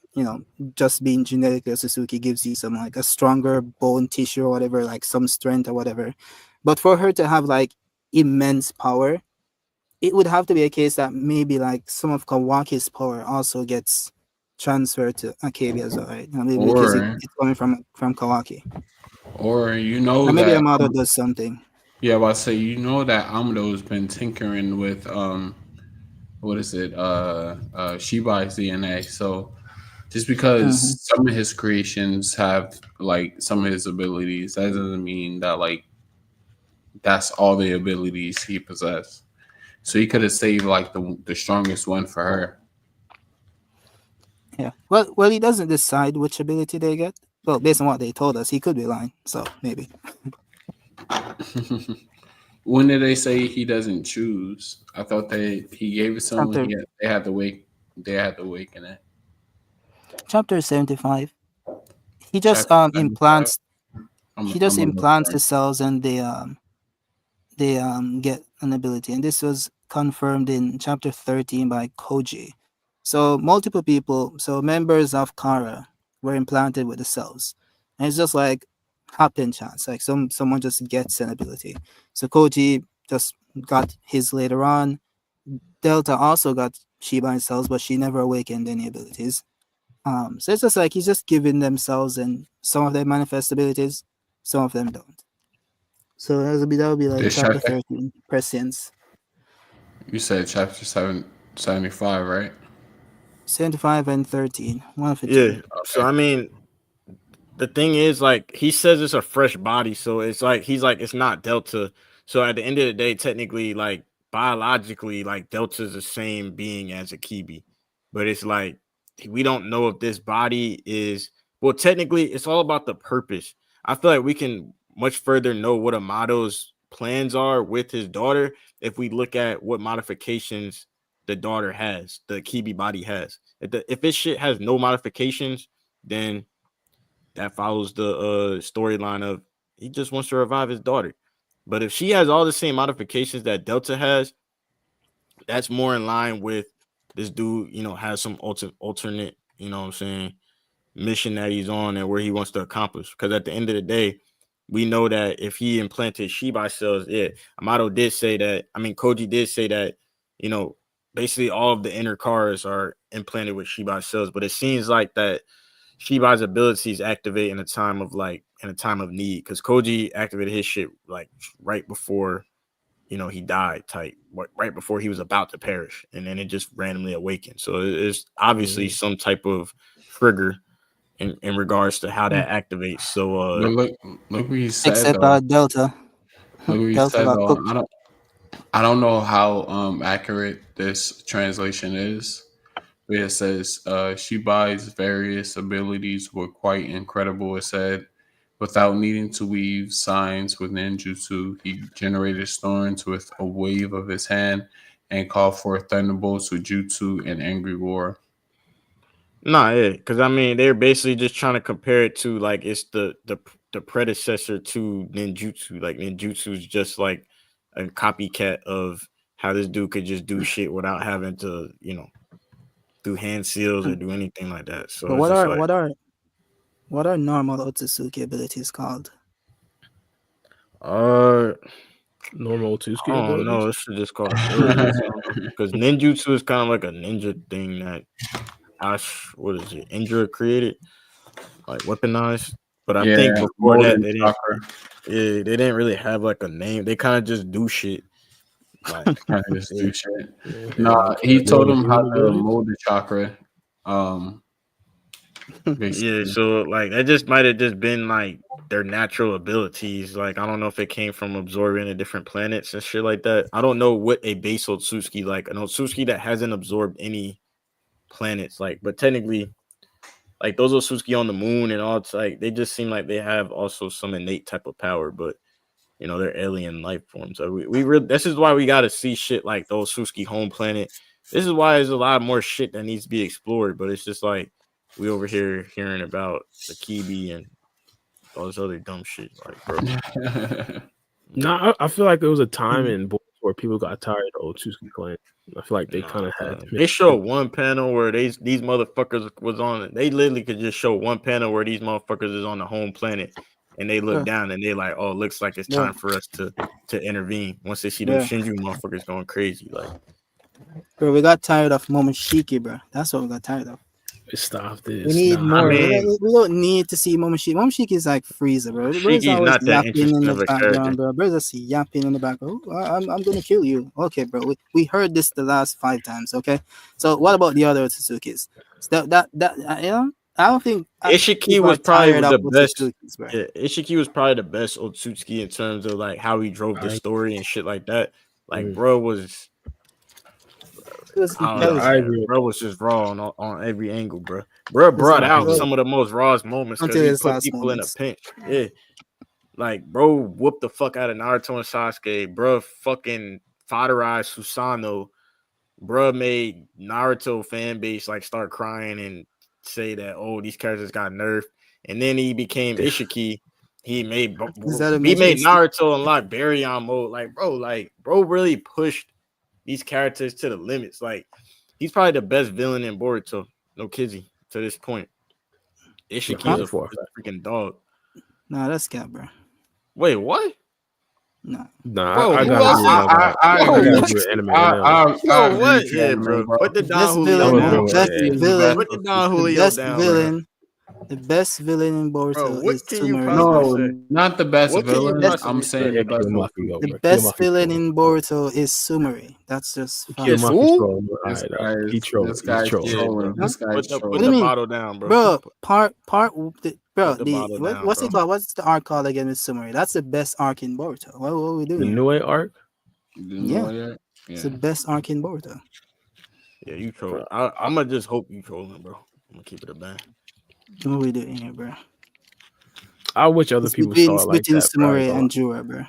just being genetically Otsutsuki gives you some like a stronger bone tissue or whatever, like some strength or whatever. But for her to have like immense power, it would have to be a case that maybe like some of Kawaki's power also gets transferred to Akebi as well, right? Maybe because Or it's coming from Kawaki. or you know Or maybe that Amado does something. yeah, but I say you know that Amado's been tinkering with what is it Shiba's DNA. So just Mm-hmm. because some of his creations have like some of his abilities, that doesn't mean that like that's all the abilities he possessed. So he could have saved like the strongest one for her. Yeah. Well, he doesn't decide which ability they get. Well, based on what they told us, he could be lying. So maybe When did they say he doesn't choose? I thought he gave it to him. chapter They had to wait. They had to awaken it. chapter 75. He just Chapter 75. implants. He just I'm gonna look implants for the it. cells, and they get an ability, and this was confirmed in chapter 13 by Koji. So multiple people, so members of Kara, were implanted with the cells, and it's just like happen chance, like someone just gets an ability. So Koji just got his later on. Delta also got Shiba cells, but she never awakened any abilities. So it's just like he's just giving them cells, and some of them manifest abilities, some of them don't. So that would be like This chapter chapter. 13, prescience. You said chapter 75, right? 75 and 13, one of the two. Yeah. So Okay. I mean, the thing is, like, he says it's a fresh body, so it's like he's like it's not Delta. So at the end of the day, technically, like biologically, like Delta's the same being as a Kibi, but it's like we don't know if this body is well. Technically, it's all about the purpose. I feel like we can much further know what Amado's plans are with his daughter if we look at what modifications the daughter has, the Kibi body has. If this shit has no modifications, then that follows the storyline of he just wants to revive his daughter. But if she has all the same modifications that Delta has, that's more in line with this dude, has some alternate, what I'm saying, mission that he's on and where he wants to accomplish. Because at the end of the day, we know that if he implanted Shibai cells, yeah, Amado did say that. I mean, Koji did say that, you know, basically all of the inner cars are implanted with Shibai cells, but it seems like that Shibai's abilities activate in a time of need, because Koji activated his shit like right before he died, type right before he was about to perish, and then it just randomly awakened. So it's obviously some type of trigger in regards to how that activates. So But look what he said Except though. Delta. Look what he Delta said got though. cooked. I don't know how accurate this translation is. But it says Shibai's various abilities were quite incredible. It said, without needing to weave signs with ninjutsu, he generated storms with a wave of his hand and called for thunderbolts with jutsu and angry roar. nah, yeah, because I mean they're basically just trying to compare it to like it's the predecessor to ninjutsu. Like ninjutsu is just like a copycat of how this dude could just do shit without having to do hand seals or do anything like that. So But it's what just are like what are what are normal Otsutsuki abilities called? Normal I Otsuki don't know. abilities. This should just call abilities because ninjutsu is kind of like a ninja thing that what is it? Indra created, like weaponized. But I Yeah, think before that Molten they didn't. chakra. Yeah, they didn't really have like a name. They kind of just do shit. Like Trying to just yeah, do shit. Yeah. No, yeah, he told him how to Abilities? mold the chakra. yeah. Basically. So like that just might have just been like their natural abilities. Like I don't know if it came from absorbing the different planets and shit like that. I don't know what a base Otsutsuki like an Otsutsuki that hasn't absorbed any planets. Like, but technically, like those Otsutsuki on the moon and all, it's like they just seem like they have also some innate type of power, but they're alien life forms. So we really, this is why we got to see shit like those Otsutsuki home planet. This is why there's a lot more shit that needs to be explored, but it's just like we over here hearing about the Kibi and all this other dumb shit. Like, bro, No, I feel like there was a time in Boruto where people got tired of Otsuki clan. I feel like they kind of had. They show one panel where these motherfuckers was on it. They literally could just show one panel where these motherfuckers is on the home planet, and they look down and they like, oh, looks like it's time for us to intervene. Once they see them Shinju motherfuckers going crazy, like, Bro, we got tired of Momoshiki, bro. That's what we got tired of. Stop this. We need more. I mean, we don't need to see Momoshiki. Momoshiki is like Frieza, bro. Bro's Shiki's always not that yapping interesting in the of a background, character. bro. Bro's just yapping in the background. Oh, I'm gonna kill you. Okay, bro. We heard this the last 5 times. Okay, so what about the other Otsutsuki's? So that I don't think Ishiki was probably the best. Bro. Yeah, Ishiki was probably the best Otsutsuki in terms of like how he drove the story and shit like that. Like, bro was. I agree. Bro was just raw on every angle, bro. Bro brought out some of the most rawest moments because he put people in a pinch. Yeah, like bro whooped the fuck out of Naruto and Sasuke. Bro fucking fodderized Susanoo. Bro made Naruto fan base like start crying and say that these characters got nerfed. And then he became Ishiki. He made Naruto unlock Baryon mode. Like bro really pushed these characters to the limits. Like, he's probably the best villain in Boruto. No kizzy to this point. Ishiki is a freaking dog. Nah, that's cap, bro. Wait, what? Nah, bro, I got what? Yeah, bro. Put the Don Julio down. Put the Don Julio down. The best villain in Boruto is Sumire. No, not the best villain. I'm saying the best. The best villain in Boruto is Sumire. That's just This guy's trolling. This guy's trolling. Put the bottle down, bro. Bro, what's it called? What's the arc called again with Sumire? That's the best arc in Boruto. What are we doing? The Nue arc? Yeah. It's the best arc in Boruto. Yeah, you troll. I'm gonna just hope you trolling, bro. I'm gonna keep it a band. What are we doing here, bro? I wish other people saw it like between that. Sumire and Jura, bro.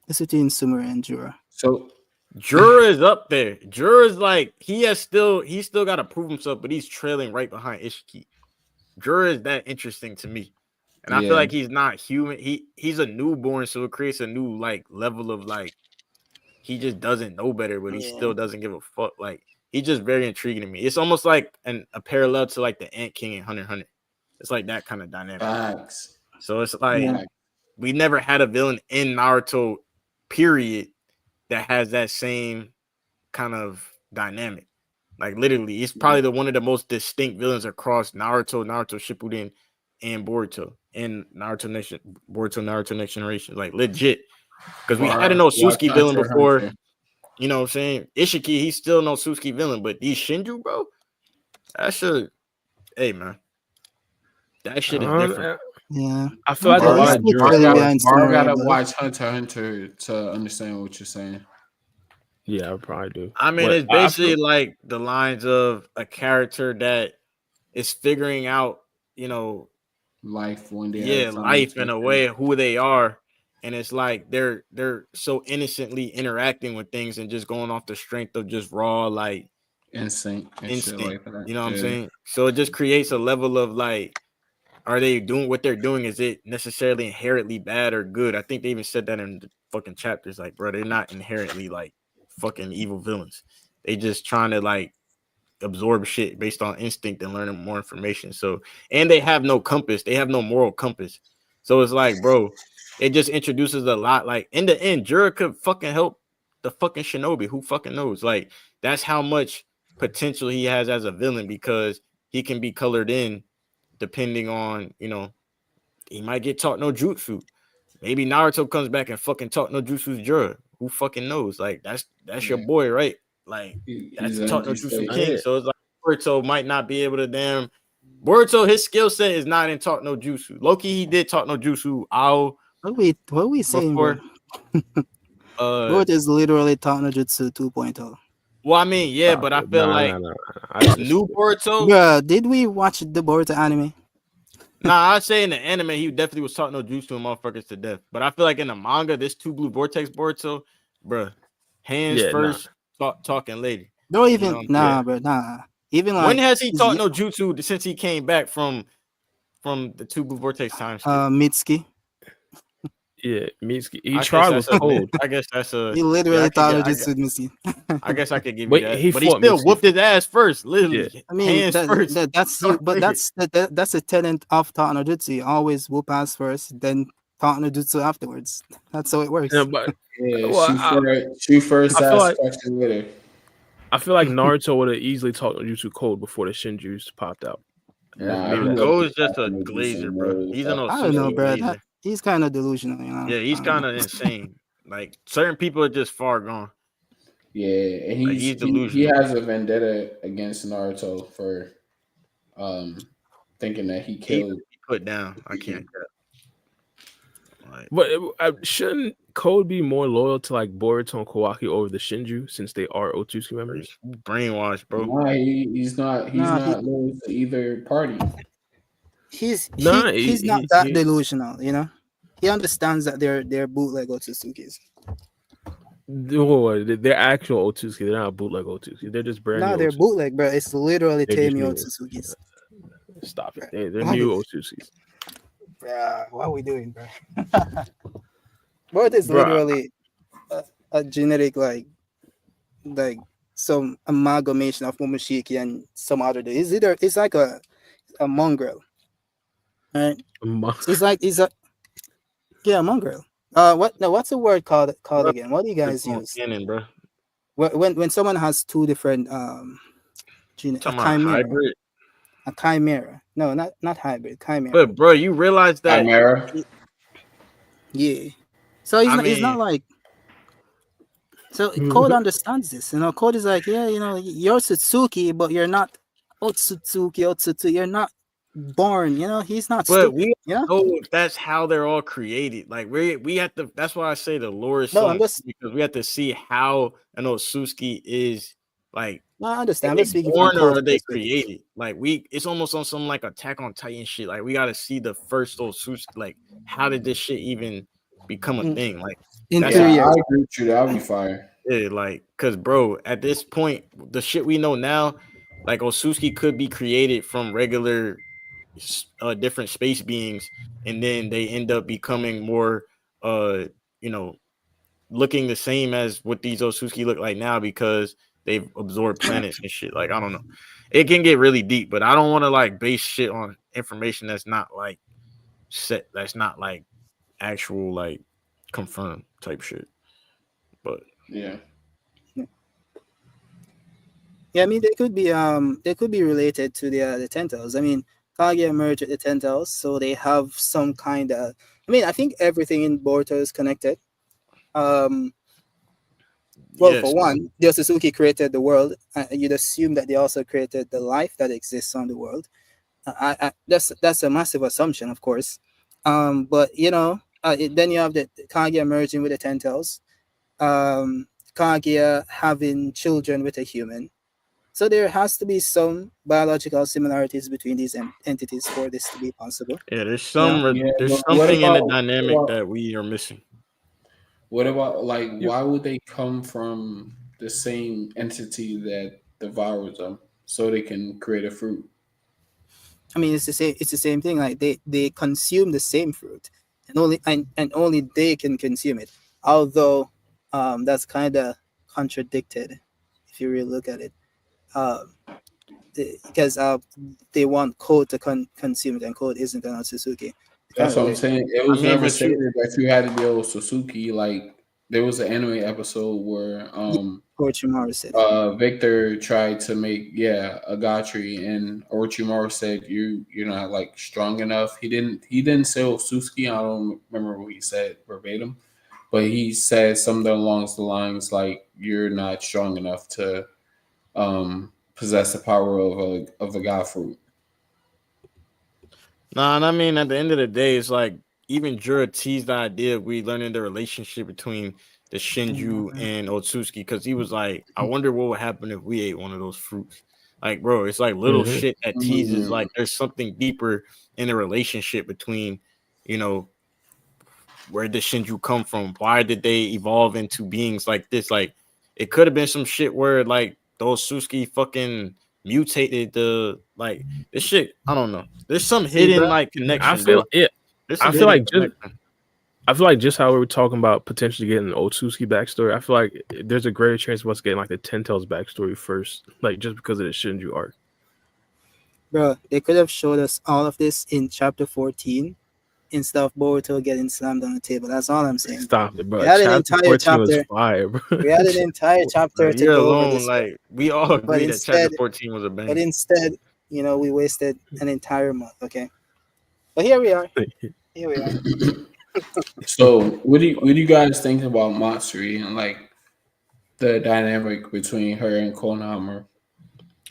It's between Sumire and Jura. So Jura is up there. Jura's like he still got to prove himself, but he's trailing right behind Ishiki. Jura is that interesting to me, and I feel like he's not human. He's a newborn, so it creates a new like level of like he just doesn't know better, but he still doesn't give a fuck. Like he's just very intriguing to me. It's almost like a parallel to like the Ant King and Hunter x Hunter. It's like that kind of dynamic. Facts. So it's like we never had a villain in Naruto, period, that has that same kind of dynamic. Like literally, it's probably one of the most distinct villains across Naruto Shippuden, and Boruto, and Naruto Next Generation. Like legit, because we had an Otsutsuki villain before. You know what I'm saying? Ishiki, he's still no Otsutsuki villain, but these Shinju, bro, that should. Hey man. That shit is different. Yeah, I feel like a lot of I gotta watch Hunter x Hunter to understand what you're saying. Yeah, I probably do. I mean, it's basically like the lines of a character that is figuring out, life one day. Yeah, life in a way, who they are, and it's like they're so innocently interacting with things and just going off the strength of just raw like instinct. Like that. You know what I'm saying? So it just creates a level of like. Are they doing what they're doing? Is it necessarily inherently bad or good? I think they even said that in the fucking chapters. Like, bro, they're not inherently like fucking evil villains. They just trying to like absorb shit based on instinct and learning more information. So, and they have no compass. They have no moral compass. So it's like, bro, it just introduces a lot. Like in the end, Jura could fucking help the fucking shinobi. Who fucking knows? Like that's how much potential he has as a villain because he can be colored in depending on, you know, he might get taught no jutsu. Maybe Naruto comes back and fucking taught no jutsu's Jura. Who fucking knows? Like that's your boy, right? Like that's taught no jutsu king. So it's like Boruto might not be able to damn. Boruto, his skill set is not in taught no jutsu. Loki, he did taught no jutsu. What are we saying, bro? Boruto is literally taught no jutsu 2.0. Well, I mean, yeah, but I feel new Boruto. Bro, did we watch the Boruto anime? Nah, I'd say in the anime, he definitely was taught no jutsu and motherfuckers to death. But I feel like in the manga, this two blue vortex Boruto, bruh, hands first, talking later. Don't even, bro. Even like when has he taught no jutsu since he came back from the two blue vortex times? Mitsuki. Yeah, Mitsuki. He tried with cold. I guess that's a. He literally taught no jutsu Mitsuki. I guess I could give you that. But he still whooped his ass first, literally. Yeah. I mean, that's a tenant of taught no jutsu. You always whoop ass first, then taught no jutsu afterwards. That's how it works. Yeah, but shoot first, ask question later. I feel like Naruto would have easily taught no jutsu code before the Shinjus popped out. Go is just a glazer, bro. He's an I don't know, bro. He's kind of delusional, you know. Yeah, he's kind of insane. Like certain people are just far gone. Yeah, and he's delusional. He has a vendetta against Naruto for thinking that he killed. He put down. I can't. But shouldn't Code be more loyal to like Boruto and Kawaki over the Shinju since they are Otsutsuki members? Brainwashed, bro. Nah, he's not loyal to either party. He's not that delusional, you know. He understands that they're bootleg Otsutsuki's. They're actual Otsutsuki. They're not bootleg Otsutsuki. They're just brand new. No, they're bootleg, bro. It's literally Tami Otsutsuki's. Stop it. They're new Otsutsuki's. Yeah, what are we doing, bro? What is literally a genetic like some amalgamation of Momoshiki and some other dude. It's like a mongrel. Right? It's a mongrel. What's the word called again? What do you guys use? Cannon, bro. When someone has two different hybrid. A chimera. No, not hybrid. Chimera. But bro, you realize that chimera? Yeah. So he's not like. So Code understands this. You know, Code is like, yeah, you know, you're Tsutsuki, but you're not Otsutsu. You're not born. You know, he's not. But we know that's how they're all created. Like we have to. That's why I say the lore is because we have to see how an Otsutsuki is like. No, I understand. Are they born or are they created? Like it's almost on some like Attack on Titan shit. Like we got to see the first Otsutsuki. Like how did this shit even become a thing? Like I agree with you. That'll be fire. Yeah, like because bro, at this point, the shit we know now, like Otsutsuki could be created from regular, different space beings, and then they end up becoming more, you know, looking the same as what these Otsutsuki look like now because they've absorbed planets and shit. Like I don't know, it can get really deep, but I don't want to like base shit on information that's not like set, that's not like actual like confirmed type shit. But yeah, I mean they could be related to the Tentals. I mean, Kaguya merged with the Tentals, so they have some kind of. I mean, I think everything in Boruto is connected. Well, yes, for one, the Otsutsuki created the world. You'd assume that they also created the life that exists on the world. That's a massive assumption, of course. But you know, then you have the Kaguya merging with the Tentals. Kaguya having children with a human. So there has to be some biological similarities between these entities for this to be possible. Yeah, there's something in the dynamic that we are missing. What about why would they come from the same entity that devours them so they can create a fruit? I mean, it's the same thing. Like they consume the same fruit, and only they can consume it. Although that's kind of contradicted if you really look at it, because they want Code to consume it, and Code isn't an Otsutsuki. That's what I'm weird. saying. It was mean, never but stated you, that you had to be old Suzuki. Like there was an anime episode where Orochimaru said it. Victor tried to make a Gatri, and Orochimaru said you're not like strong enough. He didn't say Osusuki. I don't remember what he said verbatim, but he said something along the lines like you're not strong enough to possess the power of a god fruit. nah, and I mean, at the end of the day, it's like even Jura teased the idea of we learning the relationship between the Shinju and Otsutsuki because he was like, I wonder what would happen if we ate one of those fruits. Like, bro, it's like little shit that teases like there's something deeper in the relationship between, you know, where did Shinju come from? Why did they evolve into beings like this? Like, it could have been some shit where like those Suski fucking mutated the like this shit. I don't know. There's some hidden like connection. I feel it. There's I some feel hidden like connection. I feel like just how we were talking about potentially getting an Otsutsuki backstory. I feel like there's a greater chance of us getting like the Ten Tails backstory first, like just because of the Shinju arc. Bro, they could have showed us all of this in chapter 14 instead of Boruto getting slammed on the table. That's all I'm saying. Stop it, bro. We had an Chapter entire 14 was chapter. fire, bro. We had an entire chapter to You're go over alone. this. Like we all agree that chapter 14 was a But bang. instead, you know, we wasted an entire month. Okay, but here we are. Here we are. So, what do you guys think about Matsuri and like the dynamic between her and Konohamaru?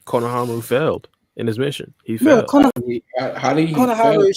Konohamaru failed in his mission. He Bro, failed. How did he fail? Konohamaru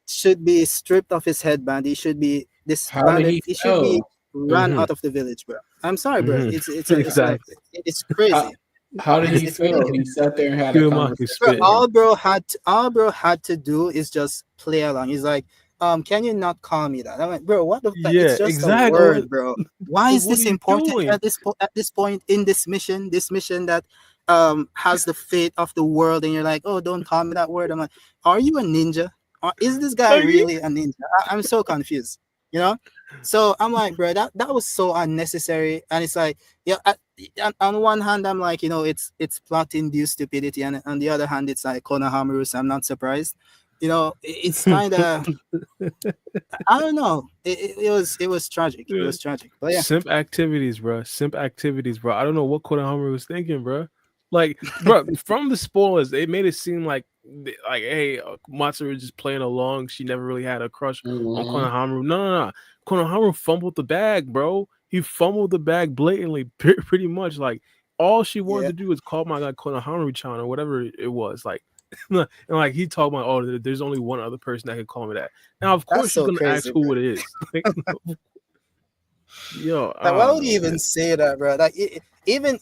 should be stripped of his headband. He should be disbanded. He should be run out of the village, bro. I'm sorry, bro. Exactly. It's crazy. How did he fail? He sat there and had a conversation. Bro, all bro had to do is just play along. He's like, can you not call me that? I'm like, bro, what the fuck? Yeah, It's just exactly. a word, bro. Why is What this are you important doing? at this point in this mission? This mission that has the fate of the world, and you're like, oh, don't call me that word. I'm like, are you a ninja? Or is this guy really a ninja? I'm so confused, you know. So I'm like, bro, that was so unnecessary. And it's like, yeah, on one hand, I'm like, you know, it's plot-induced stupidity, and on the other hand, it's like Konohamaru, so I'm not surprised. You know, it's kind of, I don't know. It was tragic. It was tragic. But yeah, Simp activities, bro. I don't know what Konohamaru was thinking, bro. Like, bro, from the spoilers, it made it seem like hey, Matsuri was just playing along. She never really had a crush on Konohamaru. No. Konohamaru fumbled the bag, bro. He fumbled the bag blatantly, pretty much. Like, all she wanted to do was call my guy Konohamaru-chan or whatever it was. Like, and like he talking about, oh, there's only one other person that can call me that. Now, of course, you're gonna ask who it is. Like, yo, like, why would he even say that, bro? Like, even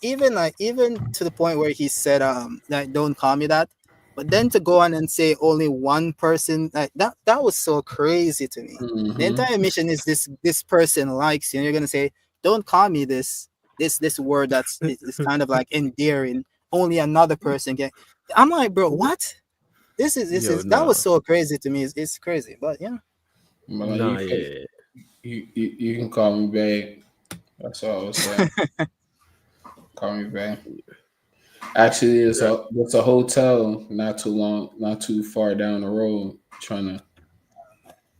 to the point where he said, like, don't call me that. But then to go on and say only one person, like that was so crazy to me. The entire mission is this person likes you, and you're gonna say, don't call me this word that's it's kind of like endearing. Only another person can. I'm like, bro, what? This is that was so crazy to me. It's crazy, but yeah. You can call me babe. That's all I was saying. Call me babe. Actually, it's a hotel not too far down the road. Trying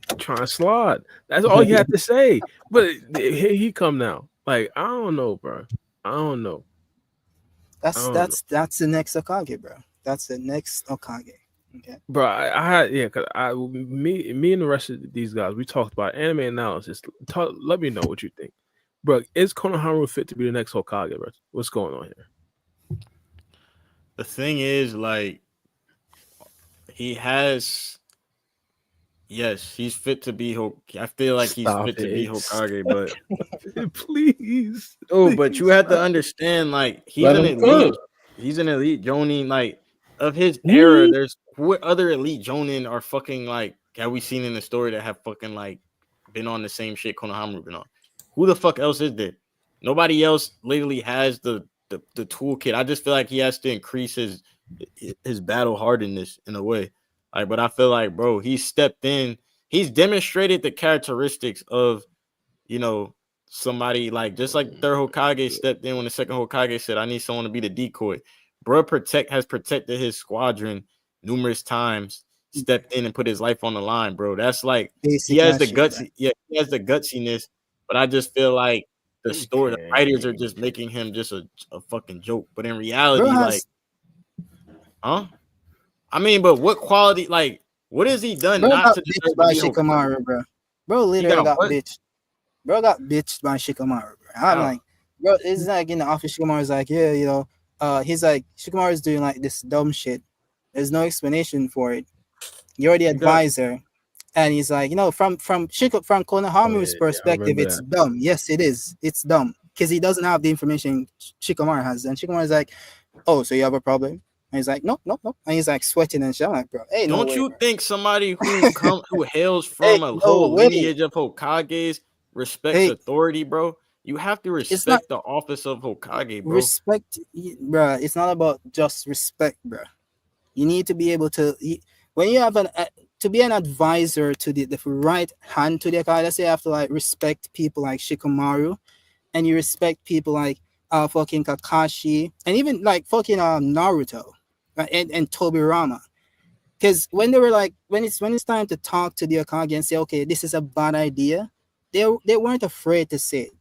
to slide. That's all you have to say. But here he come now. Like, I don't know, bro. I don't know. That's the next Hokage, bro. That's the next Hokage. Okay, bro. I had because me and the rest of these guys, we talked about anime analysis. Let me know what you think, bro. Is Konohamaru fit to be the next Hokage, bro? What's going on here? The thing is, like, yes, he's fit to be Hokage. I feel like he's fit to be Hokage, but please. But you have to understand, like, he's an elite Jonin, like, of his era. There's what other elite Jonin are fucking like have we seen in the story that have fucking like been on the same shit Konohamaru been on? Who the fuck else is there? Nobody else literally has the toolkit. I just feel like he has to increase his battle hardness in a way. Like, but I feel like, bro, he stepped in. He's demonstrated the characteristics of, you know, somebody like just like third Hokage stepped in when the second Hokage said, "I need someone to be the decoy." Bro, has protected his squadron numerous times stepped in and put his life on the line, bro. That's like Basic he has the shit, guts. bro. Yeah, he has the gutsiness, but I just feel like the story, the Okay. writers are just making him just a fucking joke. But in reality, Bro like, has, I mean, but what quality, like, what has he done bro not got to bitched deserve to by be Hokage? Shikamaru, bro. Bro He literally got what? bitched. Bro got bitched by Shikamaru, bro. I'm How? like, bro, it's like in the office, Shikamaru's like, yeah, you know, he's like, Shikamaru's doing like this dumb shit. There's no explanation for it. You're the You got advisor. And he's like, you know, from Konohamaru's I perspective, remember it's that. dumb. Yes, it is. It's dumb. Because he doesn't have the information Shikamaru has. And Shikamaru's like, oh, so you have a problem? And he's like, nope, nope, nope. And he's like sweating and shit. I'm like, bro, hey, no Don't way, you bro. think somebody who hails Hey, from a no whole way. lineage of Hokages respects Hey, authority, bro? You have to it's not respect the office of Hokage, bro. respect, bro. It's not about just respect, bro. You need to be able to, when you have to be an advisor to the right hand to the Akage, let's say you have to like respect people like Shikamaru, and you respect people like fucking Kakashi, and even like fucking Naruto, right? And Tobirama. Because when they were like, when it's time to talk to the Akage and say, okay, this is a bad idea, they weren't afraid to say it.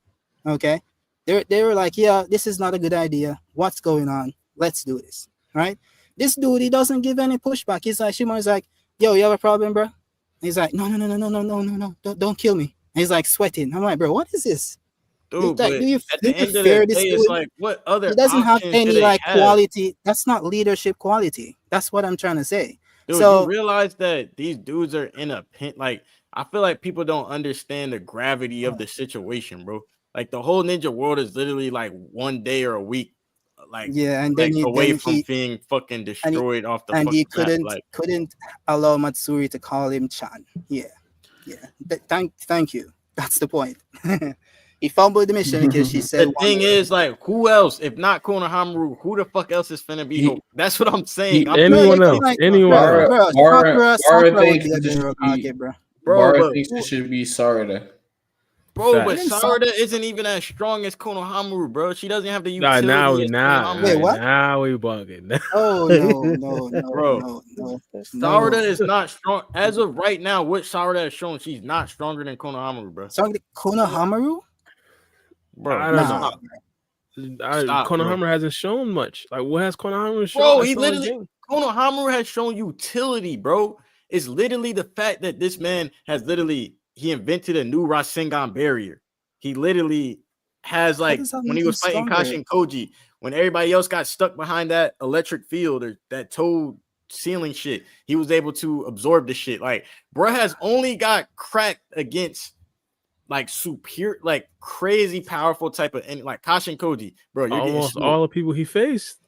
Okay, they were like, yeah, this is not a good idea. What's going on? Let's do this, right? This dude, he doesn't give any pushback. He's like, Shimon's like, yo, you have a problem, bro? He's like, no, don't kill me. And he's like sweating. I'm like, bro, what is this? Dude, Like, but do you at the end of fear the this day, dude? it's like, what other He doesn't have options do any they like have? quality. That's not leadership quality. That's what I'm trying to say. Dude, So you realize that these dudes are in a pin. Like, I feel like people don't understand the gravity of the situation, bro. Like, the whole ninja world is literally like one day or a week, like, yeah, and like then away from being fucking destroyed off the and he fucking map. couldn't allow Matsuri to call him Chan. Yeah. Thank you. That's the point. He fumbled the mission because she said The thing is, like, who else, if not Konohamaru, who the fuck else is finna be? That's what I'm saying. Anyone else? Anyone else? Sakura would thinks be a it better should be, Hokage, bro. Bara thinks it should be Sarada. Bro, but Facts. Sarada isn't even as strong as Konohamaru, bro. She doesn't have the Nah, utility as Konohamaru. Wait, what? Now we bugging. Oh no, Bro, no. Sarada is not strong as of right now. What Sarada has shown, she's not stronger than Konohamaru, bro. Sorry, Konohamaru? Bro, I don't Nah. know. Stop, Konohamaru hasn't shown much. Like, what has Konohamaru shown? bro, he literally Konohamaru has shown utility, bro. It's literally the fact that this man has he invented a new Rasengan barrier. He literally has, like, when he was fighting Kashin Koji, when everybody else got stuck behind that electric field or that toe ceiling shit, he was able to absorb the shit. Like, bro has only got cracked against like superior, like crazy powerful type of, and like Kashin Koji, bro. You're almost all the people he faced.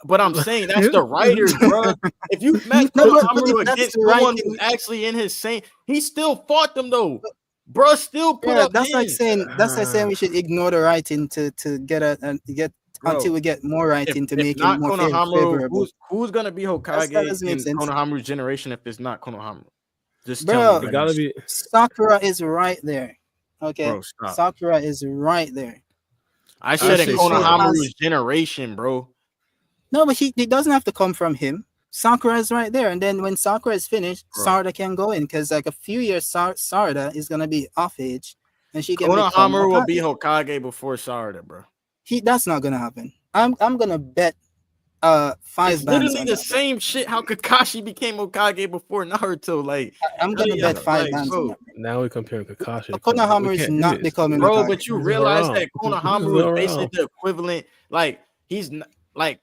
But I'm saying that's the writers, bro. If you met Konohamaru against someone who's actually in his same, he still fought them though. Bro, still put up. That's like saying we should ignore the writing to get until we get more writing to make it more favorable. Who's gonna be Hokage in Konohamaru's generation if it's not Konohamaru? Just bro, tell me. It gotta be. Sakura is right there. Okay, bro, stop. Sakura is right there. I said in Konohamaru's generation, bro. No, but he doesn't have to come from him. Sakura is right there, and then when Sakura is finished, Sarada can go in because like a few years, Sarada is gonna be off age, and she can. Konohamaru will be Hokage before Sarada, bro. That's not gonna happen. I'm gonna bet 5 it's literally the same shit how Kakashi became Hokage before Naruto. Like, I'm gonna bet 5 bands on that. Now we're comparing Kakashi. Konohamaru is not becoming bro, Hokage. but you realize that Konohamaru is basically the equivalent. Like, he's not, like,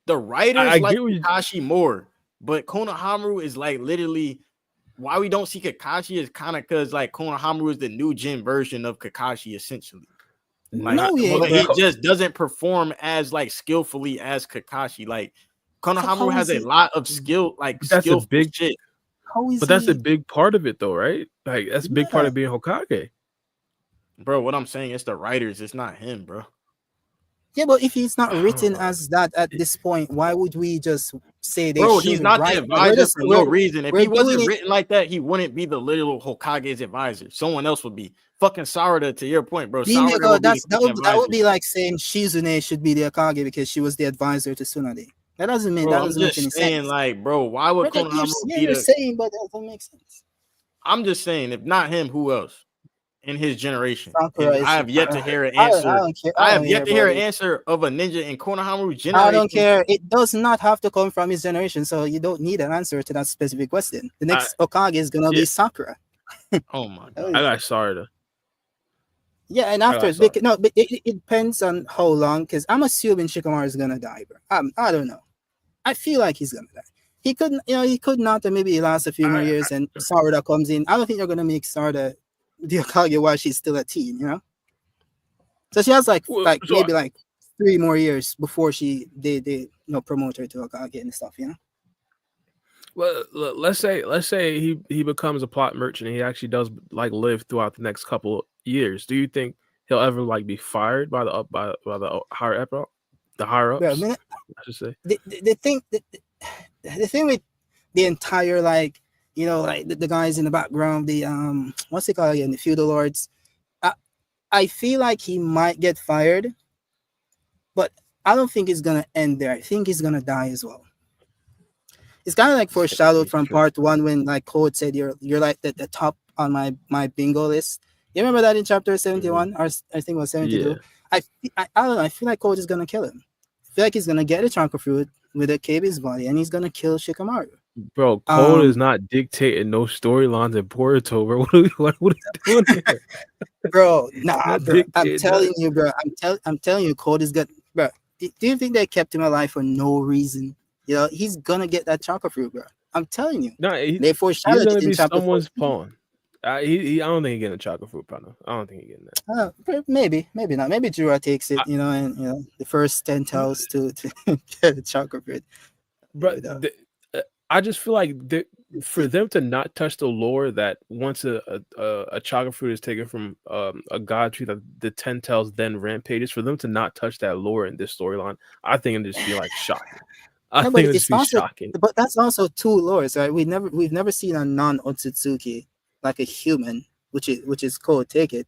the writers like Kakashi more, but Konohamaru is like literally why we don't see Kakashi is kind of because like Konohamaru is the new gen version of Kakashi essentially. Like, he just doesn't perform as like skillfully as Kakashi. Like, Konohamaru has a lot of skill, like that's a big shit. But that's a big part of it, though, right? Like, that's a big part of being Hokage. Bro, what I'm saying, it's the writers, it's not him, bro. Yeah, but if he's not written as that at this point, why would we just say they bro, he's not the advisor for no reason. If he wasn't written like that, he wouldn't be the literal Hokage's advisor. Someone else would be. Fucking Sarada, to your point, bro. That would be like saying Shizune should be the Hokage because she was the advisor to Tsunade. That doesn't mean Bro, that I'm doesn't make just any saying, sense. like, bro, why would Bro, Konohamaru be you're the? saying, but that doesn't make sense. I'm just saying, if not him, who else in his generation? Sakura And I is. have yet to hear an I answer. don't care. I I have don't yet care to hear about an it. answer of a ninja in Konohamaru I generation. don't care. It does not have to come from his generation, so you don't need an answer to that specific question. The next Okage is gonna be Sakura. Oh my Oh, god. I got Sarada. yeah, and after but it depends on how long. Because I'm assuming Shikamaru is gonna die, bro. I don't know. I feel like he's gonna die. He couldn't, he could not, and maybe last a few more years, and Sarada comes in. I don't think they're gonna make Sarada the Okage while she's still a teen, So she has maybe 3 more years before they promote her to Okage and stuff, Well, let's say he becomes a plot merchant and he actually does live throughout the next couple years. Do you think he'll ever be fired by the higher up, the higher ups? Bro, I mean, I should say the thing with the entire the guys in the background, the what's it called again, the feudal lords. I feel like he might get fired, but I don't think it's gonna end there. I think he's gonna die as well. It's kind of like foreshadowed from part 1 when Code said you're like the top on my bingo list. You remember that in chapter 71 or I think it was 72. Yeah. I don't know. I feel like Code is gonna kill him. I feel like he's gonna get a chakra fruit with a Kabi's body and he's gonna kill Shikamaru. Bro, Code is not dictating no storylines in Boruto, bro. What are you doing here? Bro, nah, bro. I'm telling you, bro. I'm telling you, Code is good, bro. Do you think they kept him alive for no reason? He's gonna get that chakra fruit, bro. I'm telling you. No, they foreshadowed he's gonna it in be chapter someone's pawn. I don't think he's getting a chocolate fruit partner. I don't think he's getting that. Maybe not. Maybe Jura takes it, and the first 10 tells to get a chocolate fruit. But I just feel like for them to not touch the lore that once a chocolate fruit is taken from a god tree, that the 10 tells then rampages, for them to not touch that lore in this storyline, I think it'd just be shocking. I think it'd just be shocking. But that's also 2 lores, right? We've never seen a non-Otsutsuki like a human, which is Code take it,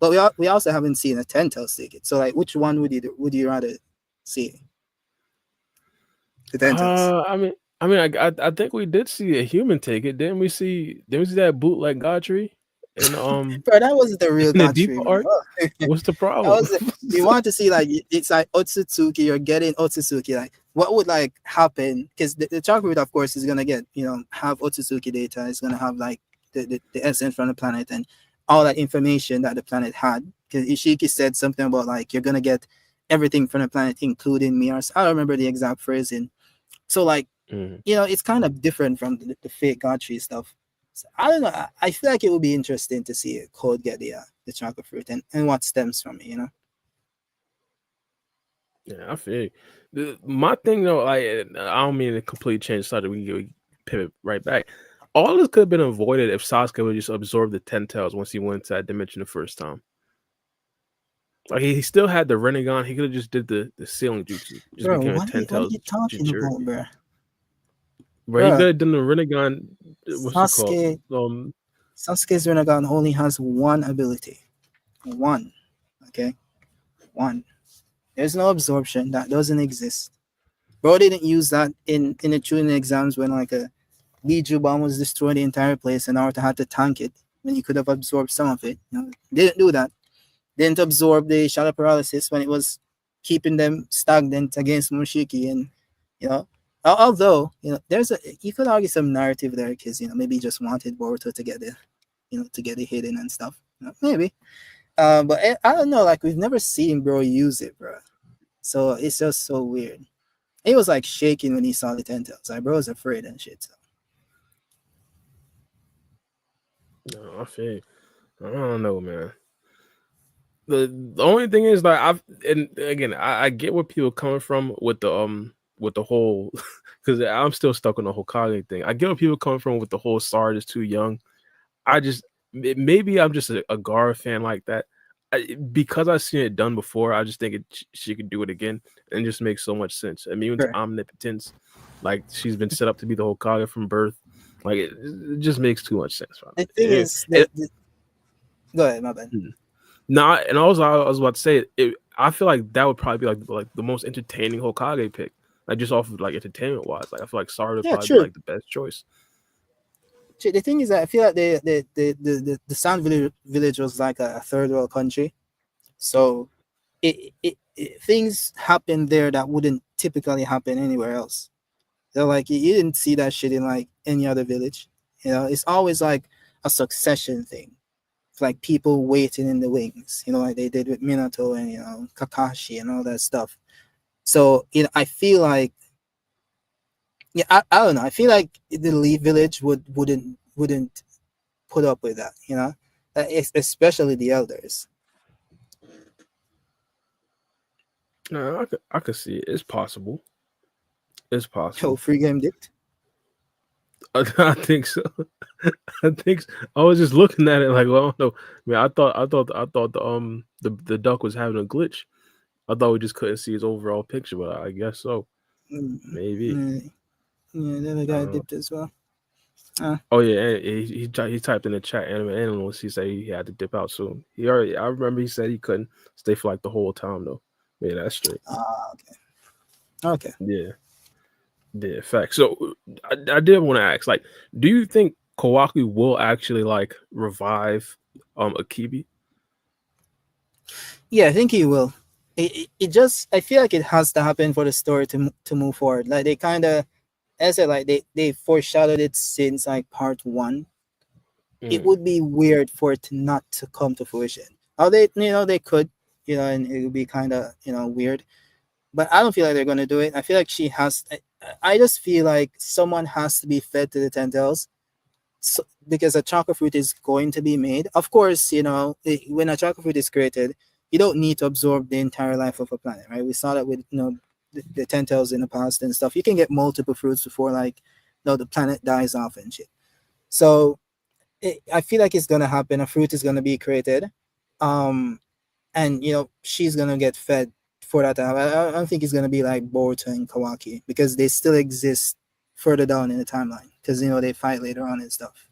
but we also haven't seen a 10 tails take it. So which one would you rather see? The 10 tails. I think we did see a human take it. Didn't we see that bootleg god tree? And bro, that wasn't the real god tree. What's the problem? You want to see it's Otsutsuki, you're getting Otsutsuki. What would happen? Because the chakra root, of course, is gonna get have Otsutsuki data. It's gonna have the essence from the planet and all that information that the planet had. Because Ishiki said something about you're gonna get everything from the planet, including mirrors. I don't remember the exact phrasing. So it's kind of different from the fake god tree stuff. So, I don't know. I feel like it would be interesting to see Code get the chocolate fruit and what stems from it. Yeah, I feel you. My thing though, I don't mean to completely change the subject. We can pivot right back. All this could have been avoided if Sasuke would just absorb the 10 tails once he went to that dimension the first time. He still had the Rinnegan. He could have just did the ceiling jutsu. Bro, what are you talking about, bro? Bro, he could have done the Rinnegan. What's it called? Sasuke's Rinnegan only has 1 ability. 1. Okay? 1. There's no absorption. That doesn't exist. Bro didn't use that in the Chunin exams when a Biju bomb was destroying the entire place and Naruto had to tank it when he could have absorbed some of it. Didn't do that. Didn't absorb the shadow paralysis when it was keeping them stagnant against Momoshiki. And although you could argue some narrative there because maybe he just wanted Boruto to get the hidden and stuff. Maybe. But I don't know. We've never seen bro use it, bro. So it's just so weird. He was shaking when he saw the 10 tails. Bro was afraid and shit. So. No, I feel. I don't know, man. The only thing is I get where people are coming from with the whole, because I'm still stuck on the Hokage thing. I get where people are coming from with the whole Sarge is too young. Maybe I'm just a Gaara fan like that. Because I've seen it done before, I just think she could do it again and just makes so much sense. I mean, even omnipotence, she's been set up to be the Hokage from birth. It just makes too much sense. The thing is, go ahead, my bad. And also I was about to say I feel like that would probably be like the most entertaining Hokage pick. like just off of like entertainment wise. Like I feel like Sarda would Yeah, probably be true. like the best choice. The thing is that I feel like the Sand Village was like a third world country, so things happen there that wouldn't typically happen anywhere else. So like you didn't see that shit in like any other village. You know, it's always like a succession thing. It's like people waiting in the wings. You know, like they did with Minato and Kakashi and all that stuff. So I feel like yeah, I don't know. I feel like the Leaf Village wouldn't put up with that. Especially the elders. No, I could see it. It's possible. It's Yo, possible. free game dipped. I think so. I think so. I was just looking at it like, well, I don't know. I mean, I thought the duck was having a glitch. I thought we just couldn't see his overall picture, but I guess so. Maybe. Yeah, the other guy dipped as well. Oh yeah, and he typed in the chat anime analyst. He said he had to dip out soon. I remember he said he couldn't stay for like the whole time though. Yeah, that's straight. Okay. Yeah, facts. So I did want to ask, like, do you think Kawaki will actually like revive Akibi? Yeah, I think he will. It just I feel like it has to happen for the story to move forward. Like they kind of, as I said, like they foreshadowed it since like part 1. It would be weird for it not to come to fruition. Oh, they could, and it would be kind of weird. But I don't feel like they're gonna do it. I feel like she has. I just feel like someone has to be fed to the 10 tails. So, because a chocolate fruit is going to be made. Of course, when a chocolate fruit is created, you don't need to absorb the entire life of a planet, right? We saw that with the 10 tails in the past and stuff. You can get multiple fruits before the planet dies off and shit. So I feel like it's gonna happen. A fruit is gonna be created, and she's gonna get fed for that time. I don't think it's gonna be like Boruto and Kawaki because they still exist further down in the timeline because they fight later on and stuff.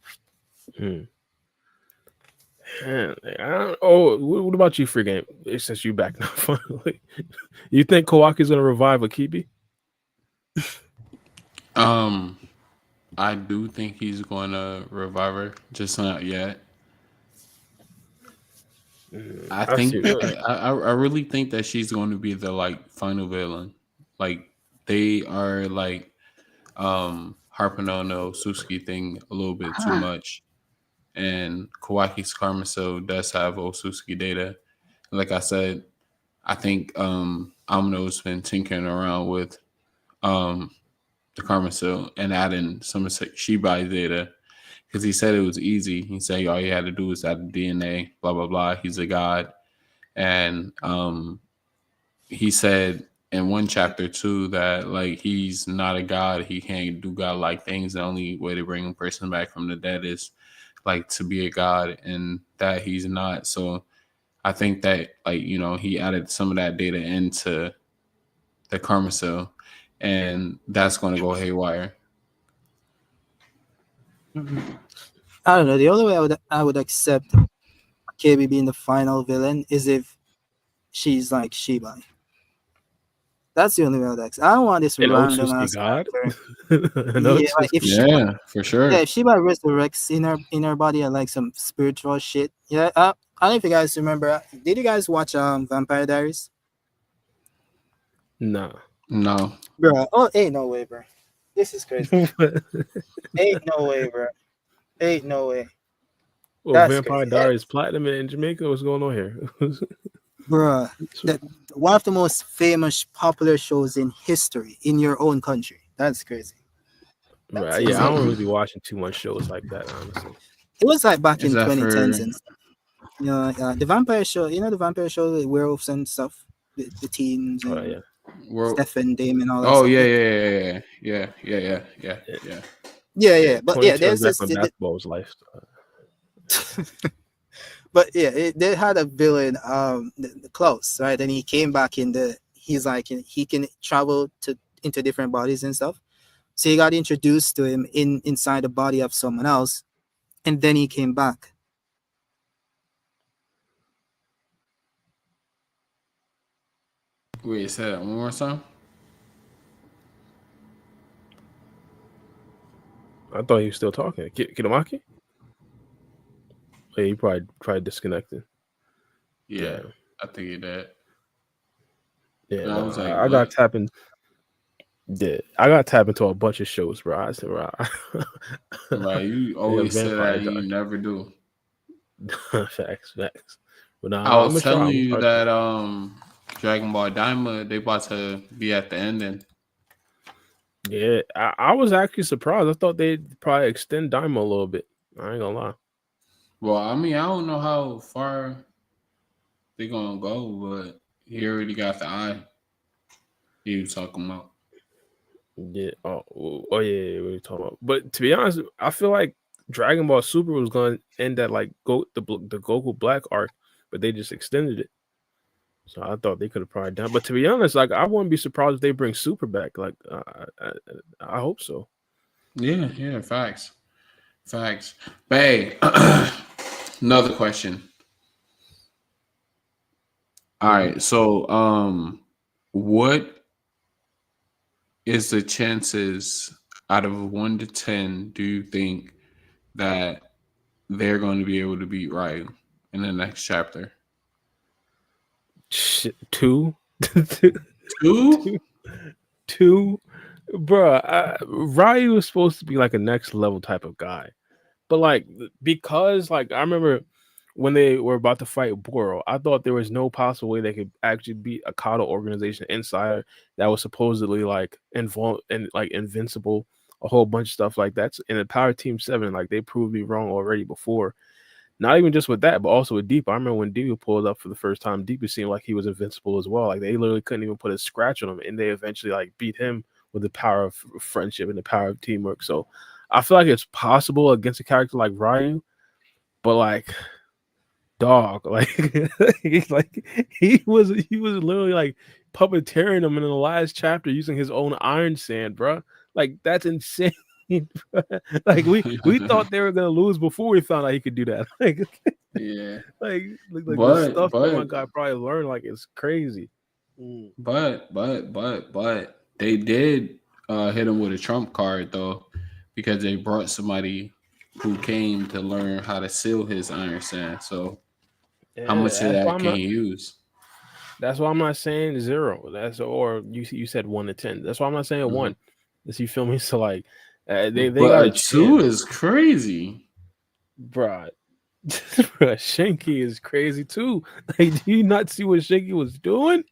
What about you, free game? Since you back now, finally, you think Kawaki's gonna revive Akibi? I do think he's going to revive her, just not yet. I think I really think that she's going to be the final villain. Like they are harping on the Osusuki thing a little bit too much. And Kawaki's Karmaso does have Osusuki data. Like I said, I think Amano's been tinkering around with the Karmaso and adding some Shibai data because he said it was easy. He said all you had to do was add the DNA, blah blah blah. He's a god, and he said in one chapter too that he's not a god. He can't do godlike things. The only way to bring a person back from the dead is to be a god, and that he's not. So I think that he added some of that data into the Karmaso, and that's going to go haywire. I don't know. The only way I would accept KB being the final villain is if she's like Shibai. That's the only way I would accept. I don't want this random ass god. For sure. Yeah, if Shibai resurrects in her body and like some spiritual shit. Yeah, I don't know if you guys remember. Did you guys watch Vampire Diaries? No. Bro, ain't no way, bro. This is crazy. Ain't no way, bro. Ain't no way. Well, that's Vampire Diaries Platinum in Jamaica. What's going on here? Bro, one of the most famous, popular shows in history in your own country. That's crazy. Right, yeah, I don't really be watching too much shows like that, honestly. It was like back in 2010s and stuff. The vampire show, the vampire show, the werewolves and stuff, the teens and Stefan, Damon, all that stuff. Yeah. But yeah, there's this basketball was life. But yeah, they had a villain, Klaus, right? And he came back he's like he can travel into different bodies and stuff. So he got introduced to him inside the body of someone else, and then he came back. Wait, say that one more time. I thought he was still talking. Kitamaki? Yeah, he probably disconnected. Yeah, I think he did. Yeah, And I no, was like, I got what? tapping. Yeah, I got tapped into a bunch of shows, bro. I said, bro, Right, you yeah, always say that Vampire and you Diaries. never do. Facts. But I I'm was gonna try. telling I'm gonna you start. that Dragon Ball Daima, they about to be at the ending. Yeah, I was actually surprised. I thought they'd probably extend Daima a little bit. I ain't gonna lie. Well, I mean, I don't know how far they're gonna go, but he already got the eye he was talking about. Yeah. Yeah. What are you talking about? But to be honest, I feel like Dragon Ball Super was going to end at like the Goku Black arc, but they just extended it. So I thought they could have probably done. But to be honest, like I wouldn't be surprised if they bring Super back. Like I hope so. Yeah, facts. But hey, another question. All Mhm. right, so what is the chances out of 1 to 10 do you think that they're going to be able to beat Ryu in the next chapter? Shit, two, Two? two, two, bruh. Ryu was supposed to be like a next level type of guy. But like because like I remember when they were about to fight Boro, I thought there was no possible way they could actually beat a Kado organization insider that was supposedly like involved and like invincible, a whole bunch of stuff like that. In the Power Team 7, like they proved me wrong already before. Not even just with that, but also with Deep. I remember when Deep pulled up for the first time, Deep seemed like he was invincible as well. Like they literally couldn't even put a scratch on him, and they eventually like beat him with the power of friendship and the power of teamwork. So I feel like it's possible against a character like Ryu, but like dog, like he was literally like puppeteering him in the last chapter using his own iron sand, bro. Like that's insane. Bruh. Like we thought they were gonna lose before we found out he could do that. Yeah. Like the But stuff that my but guy probably learned, like it's crazy. but they did hit him with a trump card though, because they brought somebody who came to learn how to seal his iron sand. So how Yeah, much of that can he use? that's why I'm not saying zero. That's or you said 1 to 10. That's why I'm not saying Mhm. one. Does you feel me? So like they But got a a two chance, is crazy. bruh. Bruh, Shinky is crazy too. Like, do you not see what Shinky was doing?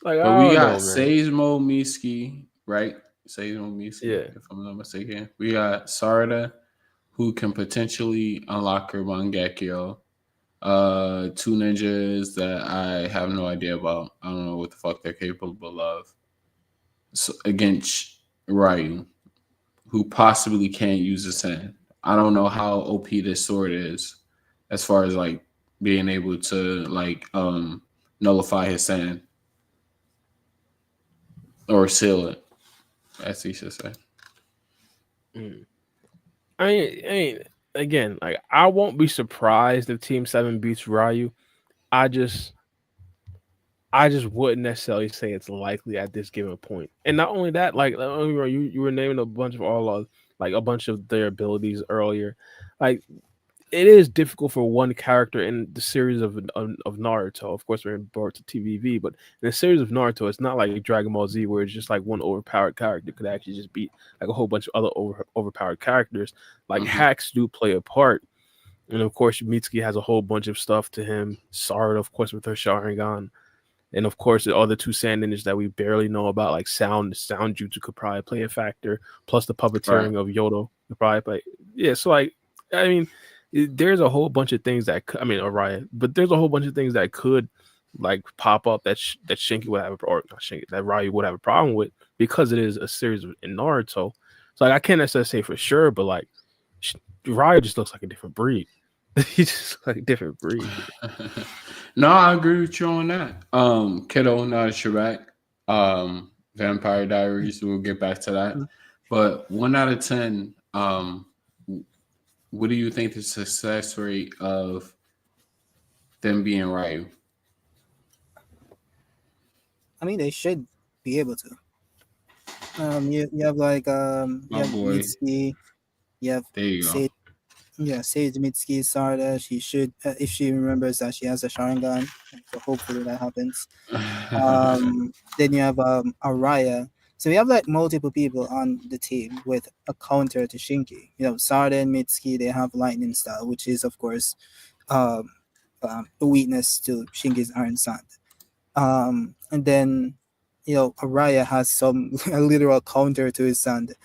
Like, But I we don't got know, man. Seismo Miski, right? Seismo Miski, Yeah. if I'm not mistaken. We got Sarda, who can potentially unlock her Mangekyo. Two ninjas that I have no idea about. I don't know what the fuck they're capable of. So, against Ryu, who possibly can't use his hand. I don't know how OP this sword is, as far as like being able to like nullify his sand or seal it, as he should say. Mm. I mean, again, like I won't be surprised if Team 7 beats Ryu. I just I just wouldn't necessarily say it's likely at this given point. And not only that, like you were naming a bunch of all of like a bunch of their abilities earlier. Like it is difficult for one character in the series of Naruto. Of course, we're brought to TVV, but in the series of Naruto, it's not like Dragon Ball Z where it's just like one overpowered character could actually just beat like a whole bunch of other overpowered characters. Like Mm-hmm. hacks do play a part, and of course, Mitsuki has a whole bunch of stuff to him. Sarada, of course, with her Sharingan. And of course, the other two sand ninjas that we barely know about, like sound jutsu, could probably play a factor. Plus the Right. puppeteering of Yodo could probably play. Yeah, so like, I mean, there's a whole bunch of things that I mean, Orion, but there's a whole bunch of things that could like pop up that that Shinki would have or not Shinki, that Ryu would have a problem with because it is a series in Naruto. So like, I can't necessarily say for sure, but like, Ryu just looks like a different breed. He just like a different breed. No, I agree with you on that. Kiddo, not Shrek. Vampire Diaries, we'll get back to that. But 1 out of 10, what do you think the success rate of them being Ryu? I mean, they should be able to. You have like you My have boy. Mitsuki. You have There you go. Sage, yeah, Sage Mitsuki Sarada. She should, if she remembers that she has a Sharingan. So hopefully that happens. Then you have Araya. So we have like multiple people on the team with a counter to Shinki. You know, Sarada and Mitsuki, they have lightning style, which is of course um, a weakness to Shinki's Iron Sand. And then Araya has some a literal counter to his Sand.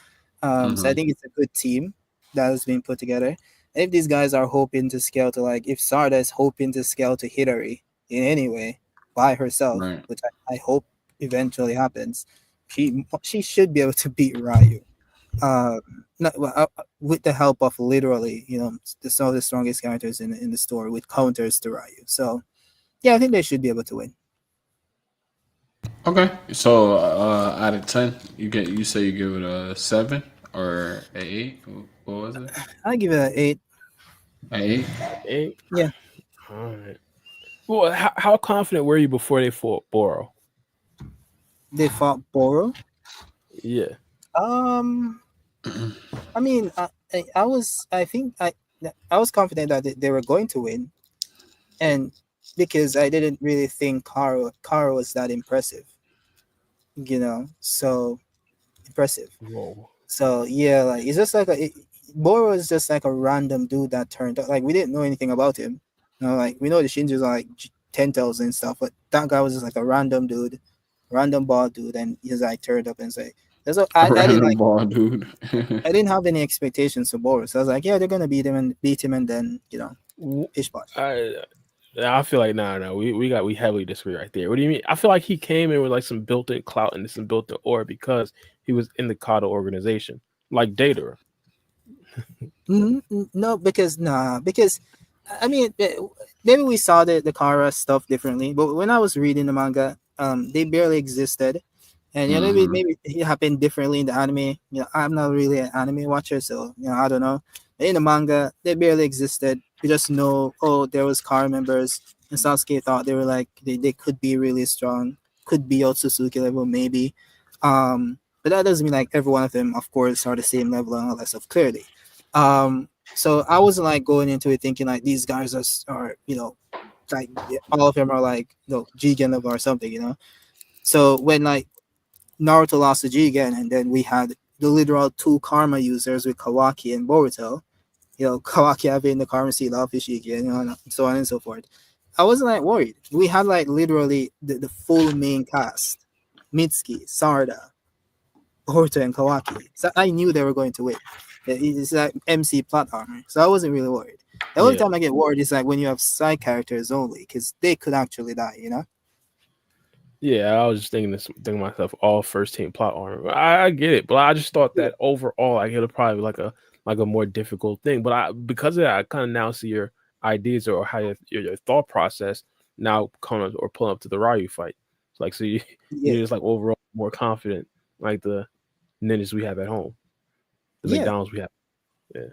So I think it's a good team that has been put together. If these guys are hoping to scale to like, if Sarda is hoping to scale to Hidari in any way by herself, Right. which I hope eventually happens, she should be able to beat Ryu. Not, well, with the help of literally, some of the strongest characters in the story with counters to Ryu. So yeah, I think they should be able to win. Okay. So out of 10, you say you give it a 7 or a 8? What was it? I give it an 8. An 8? 8. Yeah. All right. Well, how confident were you before they fought Boro? They fought Boro. Yeah. I mean, I was, I think I was confident that they were going to win, and because I didn't really think Karo was that impressive, so impressive. Whoa. So yeah, like it's just like Boro is just like a random dude that turned up. Like we didn't know anything about him. Like we know the Shinjis are like Tentos and stuff, but that guy was just like a random dude, random bald dude, and he's like turned up and say, "That's what I didn't Random like." ball, dude. I didn't have any expectations for Boris. So I was like, yeah, they're gonna beat him, and then fish pot. I feel like no, we heavily disagree right there. What do you mean? I feel like he came in with like some built-in clout and some built-in aura because he was in the Kado organization, like Data. No, because I mean maybe we saw the Kara stuff differently, but when I was reading the manga, they barely existed, and maybe it happened differently in the anime. I'm not really an anime watcher, so I don't know. In the manga, they barely existed. We just know, there was Kara members, and Sasuke thought they were like they could be really strong, could be Otsutsuki level maybe, but that doesn't mean like every one of them, of course, are the same level and all that stuff clearly. So I wasn't like going into it thinking like these guys are like all of them are like Jigen level or something. So when like Naruto lost to Jigen, and then we had the literal two Karma users with Kawaki and Boruto, Kawaki having the Karma Seal of Jigen, and so on and so forth. I wasn't like worried. We had like literally the full main cast: Mitsuki, Sarda, Boruto, and Kawaki. So I knew they were going to win. It's like MC plot armor, so I wasn't really worried. The only time I get worried is like when you have side characters only, because they could actually die. Yeah, I was just thinking to myself, all first team plot armor. I get it, but I just thought that overall, like it'll probably be like a more difficult thing. But because of that, I kind of now see your ideas or how your thought process now coming or pulling up to the Ryu fight. Like so, you're just like overall more confident, like the ninjas we have at home, the McDonald's we have. Yeah.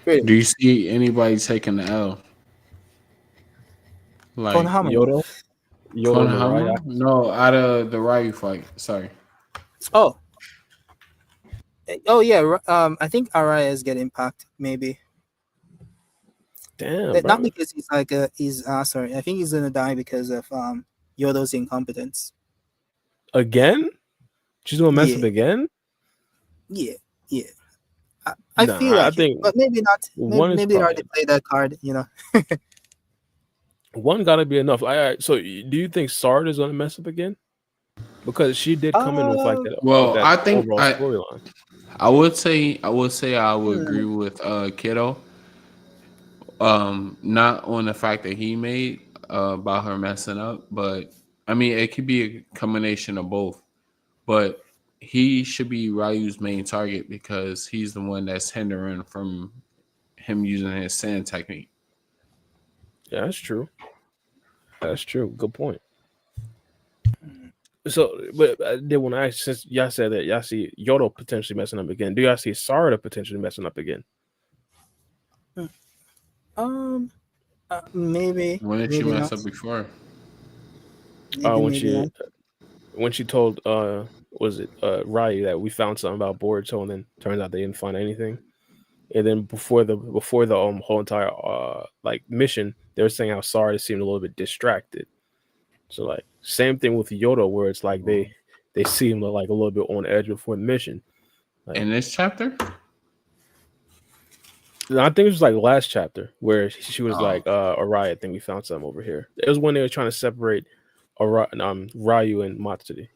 Do you see anybody taking the L? Like Konohamaru. Konohamaru? No, out of the Ryu fight. Sorry. Oh yeah. I think Araya is getting packed. Maybe. Damn. Not because he's like he's sorry. I think he's gonna die because of Yodo's incompetence. Again? She's gonna mess up again? Yeah. I feel like but maybe not. Maybe they already played that card. One gotta be enough. So do you think Sard is gonna mess up again? Because she did come in with like that. Well, that I think storyline. I would say I would agree with Kiddo. Not on the fact that he made about her messing up, but I mean it could be a combination of both. But he should be Ryu's main target because he's the one that's hindering from him using his sand technique. Yeah, that's true. That's true. Good point. So, but I did want to ask, since y'all said that y'all see Yodo potentially messing up again, do y'all see Sarada potentially messing up again? Maybe. When did she mess up before? When she told was it Ryu that we found something about Boruto, and then turns out they didn't find anything. And then before the whole entire like mission, they were saying how Sarda seemed a little bit distracted. So like same thing with Yoda, where it's like they seemed like a little bit on edge before the mission. Like, in this chapter, I think it was like last chapter where she was like, Araya, I think we found something over here. It was when they were trying to separate Ryu and Matsuri.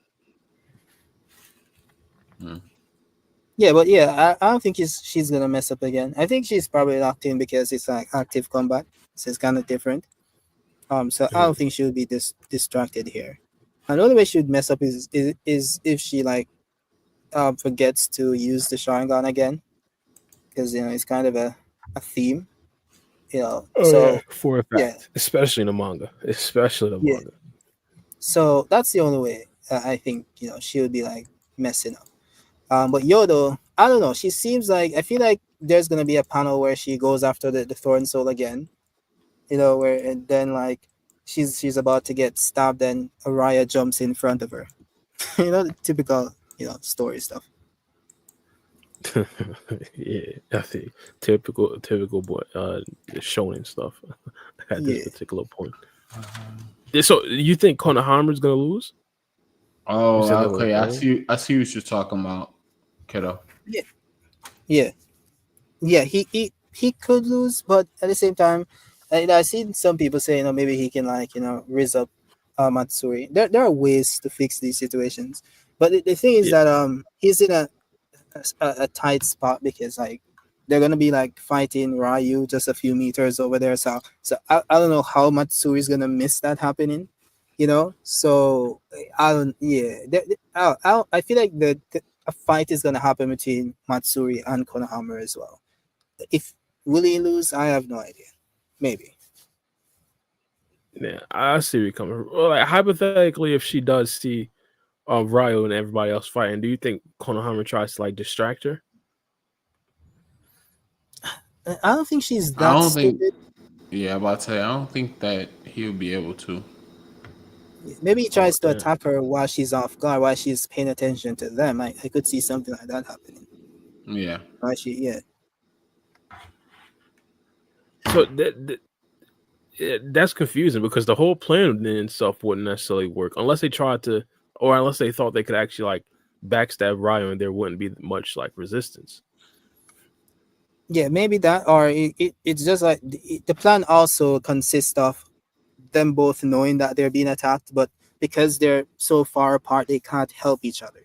Yeah, but yeah, I don't think she's gonna mess up again. I think she's probably locked in because it's like active combat, so it's kind of different. So I don't think she would be distracted here. And the only way she would mess up is if she like forgets to use the Sharingan again, because it's kind of a theme, So yeah, for a fact, yeah, especially in the manga, manga. So that's the only way I think she would be like messing up. But Yodo, I don't know. She seems like I feel like there's gonna be a panel where she goes after the Thorn Soul again. Where and then like she's about to get stabbed and Araya jumps in front of her. The typical story stuff. Yeah, I think typical boy shonen stuff at this particular point. So you think Konohamaru is gonna lose? Oh, okay. I see what you're talking about, kiddo. Yeah. He could lose, but at the same time, I've seen some people say maybe he can raise up Matsuri. There are ways to fix these situations, but the thing is that he's in a tight spot because like they're gonna be like fighting Ryu just a few meters over there. So I don't know how Matsuri is gonna miss that happening. So I don't. Yeah, I feel like a fight is gonna happen between Matsuri and Konohamaru as well. If will he lose? I have no idea. Maybe. Yeah, I see where you're coming from. Well, like, hypothetically, if she does see Ryu and everybody else fighting, do you think Konohamaru tries to like distract her? I don't think she's that stupid. Yeah, I'm about to say I don't think that he'll be able to. Maybe he tries to attack her while she's off guard, while she's paying attention to them. I could see something like that happening. Yeah. So that's confusing because the whole plan in itself wouldn't necessarily work unless they tried to, or unless they thought they could actually like backstab Ryu and there wouldn't be much like resistance. Yeah, maybe that, or it's just like the plan also consists of them both knowing that they're being attacked, but because they're so far apart, they can't help each other.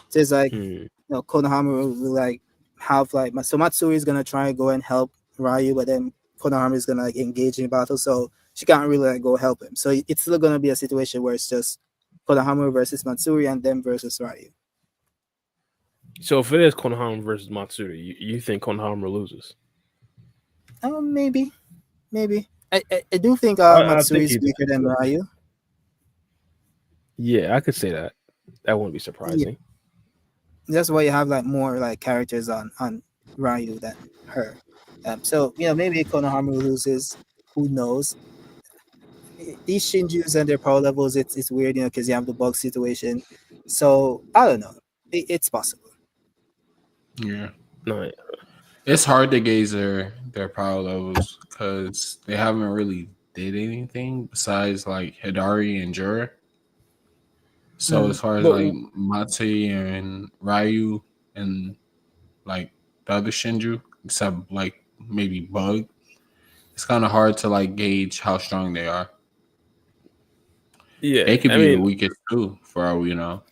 So it's like, Konohamaru will like have like, so Matsuri is gonna try and go and help Ryu, but then Konohamaru is gonna like engage in battle, so she can't really like go help him. So it's still gonna be a situation where it's just Konohamaru versus Matsuri and them versus Ryu. So if it is Konohamaru versus Matsuri, you think Konohamaru loses? Maybe. I do think Matsuri is weaker than Ryu. Yeah, I could say that. That wouldn't be surprising. Yeah. That's why you have like more like characters on Ryu than her. So maybe Konohamaru loses. Who knows? These Shinjus and their power levels, it's weird, because you have the bug situation. So I don't know. It's possible. Yeah. No. It's hard to gauge their power levels because they haven't really did anything besides like Hidari and Jura. So as far as like Matsui and Ryu and like the other Shinju, except like maybe Bug, it's kind of hard to like gauge how strong they are. Yeah, they could be the weakest too, for all we know.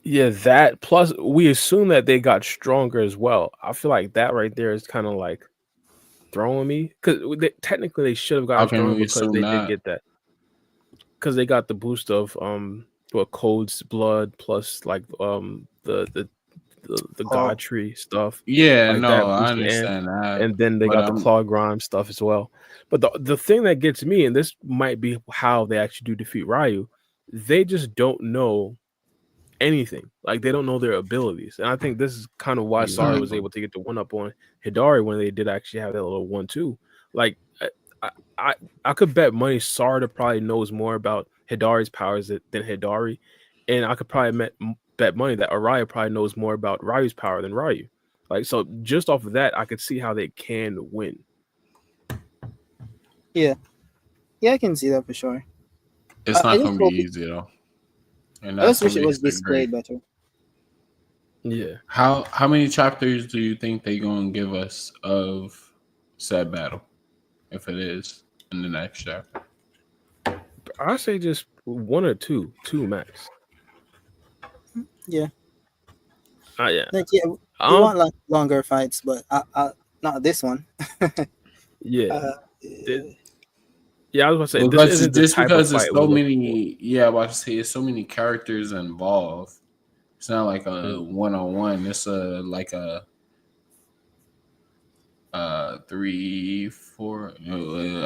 Yeah, that plus we assume that they got stronger as well. I feel like that right there is kind of like throwing me because technically they should have gotten stronger because they did get that because they got the boost of Code's blood plus like the God tree stuff. Yeah, like no, I understand that. And then they got the Claw Grime stuff as well. But the thing that gets me, and this might be how they actually do defeat Ryu, they just don't know anything. Like they don't know their abilities. And I think this is kind of why Sarah was able to get the one up on Hidari when they did actually have that little 1-2. Like I could bet money Sarda probably knows more about Hidari's powers than Hidari. and I could probably bet money that Araya probably knows more about Ryu's power than Ryu. Like, so just off of that, I could see how they can win. Yeah, I can see that for sure. It's I not just gonna be hope easy though, and I that's just what wish it makes was it great. displayed better. Yeah. How many chapters do you think they gonna give us of said battle, if it is in the next chapter? I say just one or two max. Yeah, Yeah. like we want like longer fights, but not this one. Yeah. Uh, Yeah, I was about to say this Because isn't the just type of because fight there's we're so looking for. many, yeah, about to say there's so many characters involved. It's not like a one-on-one. It's like a 3, 4.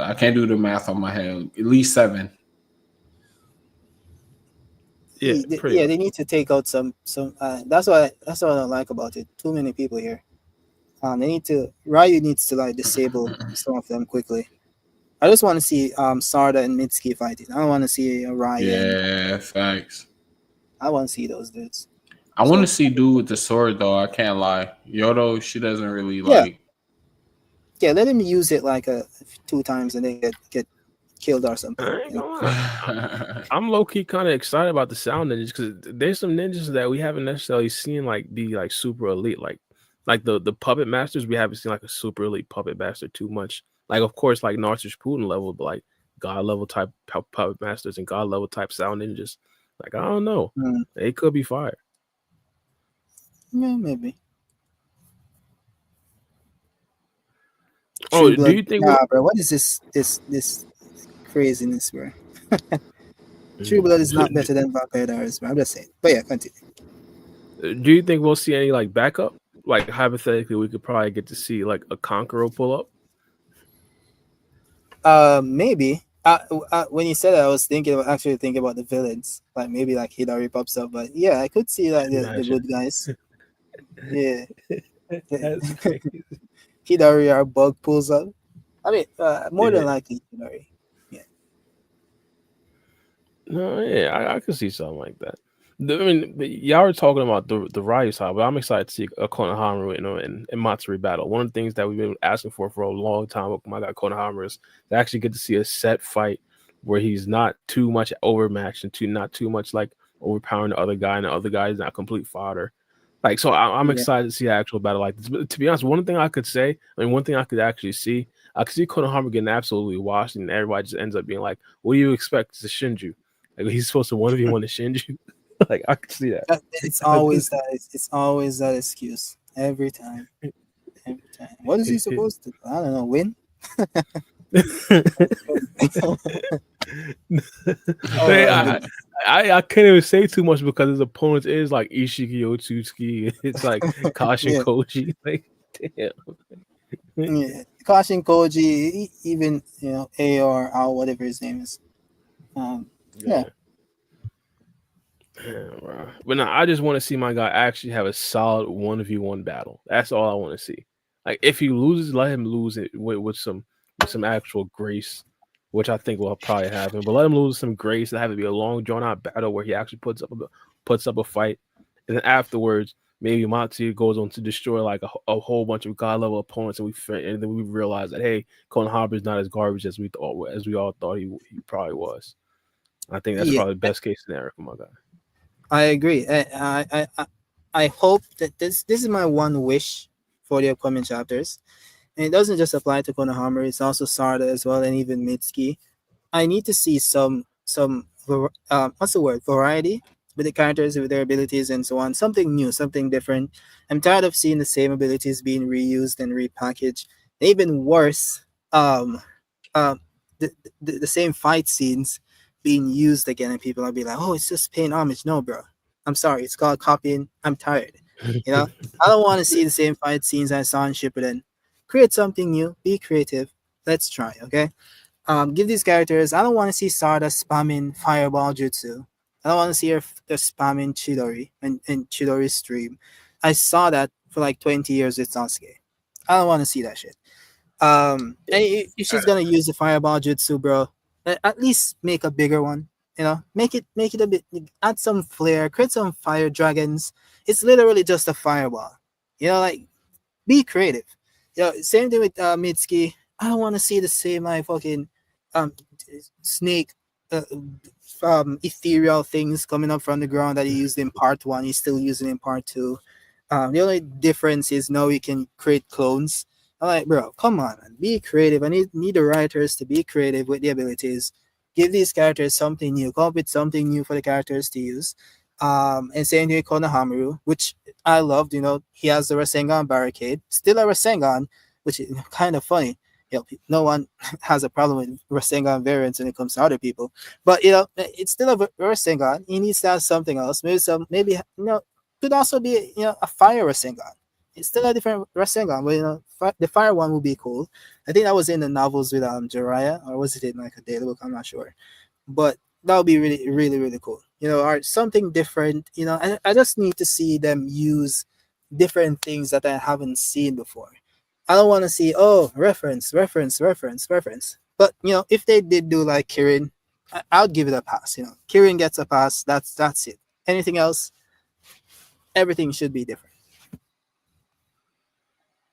I can't do the math on my head. At least 7. Yeah, pretty much. They need to take out some. That's what I don't like about it. Too many people here. They need to. Ryu needs to like disable some of them quickly. I just want to see Sarda and Mitsuki fighting. I don't want to see Ryan. Yeah, facts. I want to see those dudes. I want to see dude with the sword though. I can't lie. Yodo, she doesn't really Yeah. like. Yeah, let him use it like 2 times and then get killed or something. I ain't gonna lie. I'm low key kind of excited about the sound ninjas because there's some ninjas that we haven't necessarily seen like be like super elite, like the puppet masters. We haven't seen like a super elite puppet master too much. Like, of course, like Naruto's Putin level, but like god level type puppet masters and god level type sound ninjas. Like, I don't know, they could be fire. Yeah, maybe. Oh, do you think? Bro, what is this craziness, bro? True Blood is not better than Vampire Diaries, bro. I'm just saying. But yeah, continue. Do you think we'll see any like backup? Like, hypothetically, we could probably get to see like a Conqueror pull up. Maybe. When you said that, I was thinking about the villains. Like maybe like Hidari pops up, but yeah, I could see like the good guys. Yeah. Hidari or Bug pulls up. I mean, more than likely Hidari. Yeah. No, yeah, I could see something like that. I mean, y'all were talking about the Ryu side, but I'm excited to see a Konohamaru, and Matsuri battle. One of the things that we've been asking for a long time with my guy Konohamaru is to actually get to see a set fight where he's not too much overmatched and not too much like overpowering the other guy, and the other guy is not complete fodder. Like, so I'm excited to see an actual battle like this. But to be honest, one thing I could actually see, I could see Konohamaru getting absolutely washed, and everybody just ends up being like, "What do you expect to Shinju? Like, he's supposed to 1v1 to Shinju." Like, I could see that. It's always that. It's always that excuse every time. Every time. What is he supposed to? I don't know. Win. I can't even say too much because his opponent is like Ishiki Otsutsuki. It's like Kashin Koji. Like, damn. Yeah, Kashin Koji, even AR or whatever his name is. Yeah. But no, I just want to see my guy actually have a solid 1v1 battle. That's all I want to see. Like, if he loses, let him lose it with some actual grace, which I think will probably happen. But let him lose some grace and have it be a long, drawn out battle where he actually puts up a fight, and then afterwards, maybe Matsuya goes on to destroy like a whole bunch of god level opponents, and then we realize that, hey, Konohamaru is not as garbage as we all thought he probably was. I think that's probably the best case scenario for my guy. I agree. I hope that this is my one wish for the upcoming chapters. And it doesn't just apply to Konohamaru, it's also Sarda as well, and even Mitsuki. I need to see some variety with the characters, with their abilities and so on. Something new, something different. I'm tired of seeing the same abilities being reused and repackaged. And even worse, the same fight scenes being used again, and people will be like, "Oh, it's just paying homage." No, bro. I'm sorry. It's called copying. I'm tired. I don't want to see the same fight scenes I saw in Shippuden. Create something new. Be creative. Let's try. Okay. Give these characters. I don't want to see Sarda spamming Fireball Jutsu. I don't want to see her spamming Chidori and Chidori's stream. I saw that for like 20 years with Sasuke. I don't want to see that shit. And if she's gonna use the Fireball Jutsu, bro, at least make a bigger one make it a bit, add some flair, create some fire dragons. It's literally just a fireball. Like, be creative. Same thing with Mitsuki. I don't want to see the same like fucking um snake uh, ethereal things coming up from the ground that he used in part 1. He's still using in part 2. The only difference is now we can create clones. I'm like, bro, come on, man. Be creative. I need the writers to be creative with the abilities. Give these characters something new. Come up with something new for the characters to use. And same thing with Konohamaru, which I loved. He has the Rasengan barricade, still a Rasengan, which is kind of funny. No one has a problem with Rasengan variants when it comes to other people, but it's still a Rasengan. He needs to have something else. Maybe could also be a fire Rasengan. It's still a different Rasengan, but the fire one would be cool. I think that was in the novels with Jiraiya, or was it in like a daily book? I'm not sure, but that would be really, really, really cool. Or something different. I just need to see them use different things that I haven't seen before. I don't want to see reference. But if they did do like Kirin, I would give it a pass. Kirin gets a pass. That's it. Anything else, everything should be different.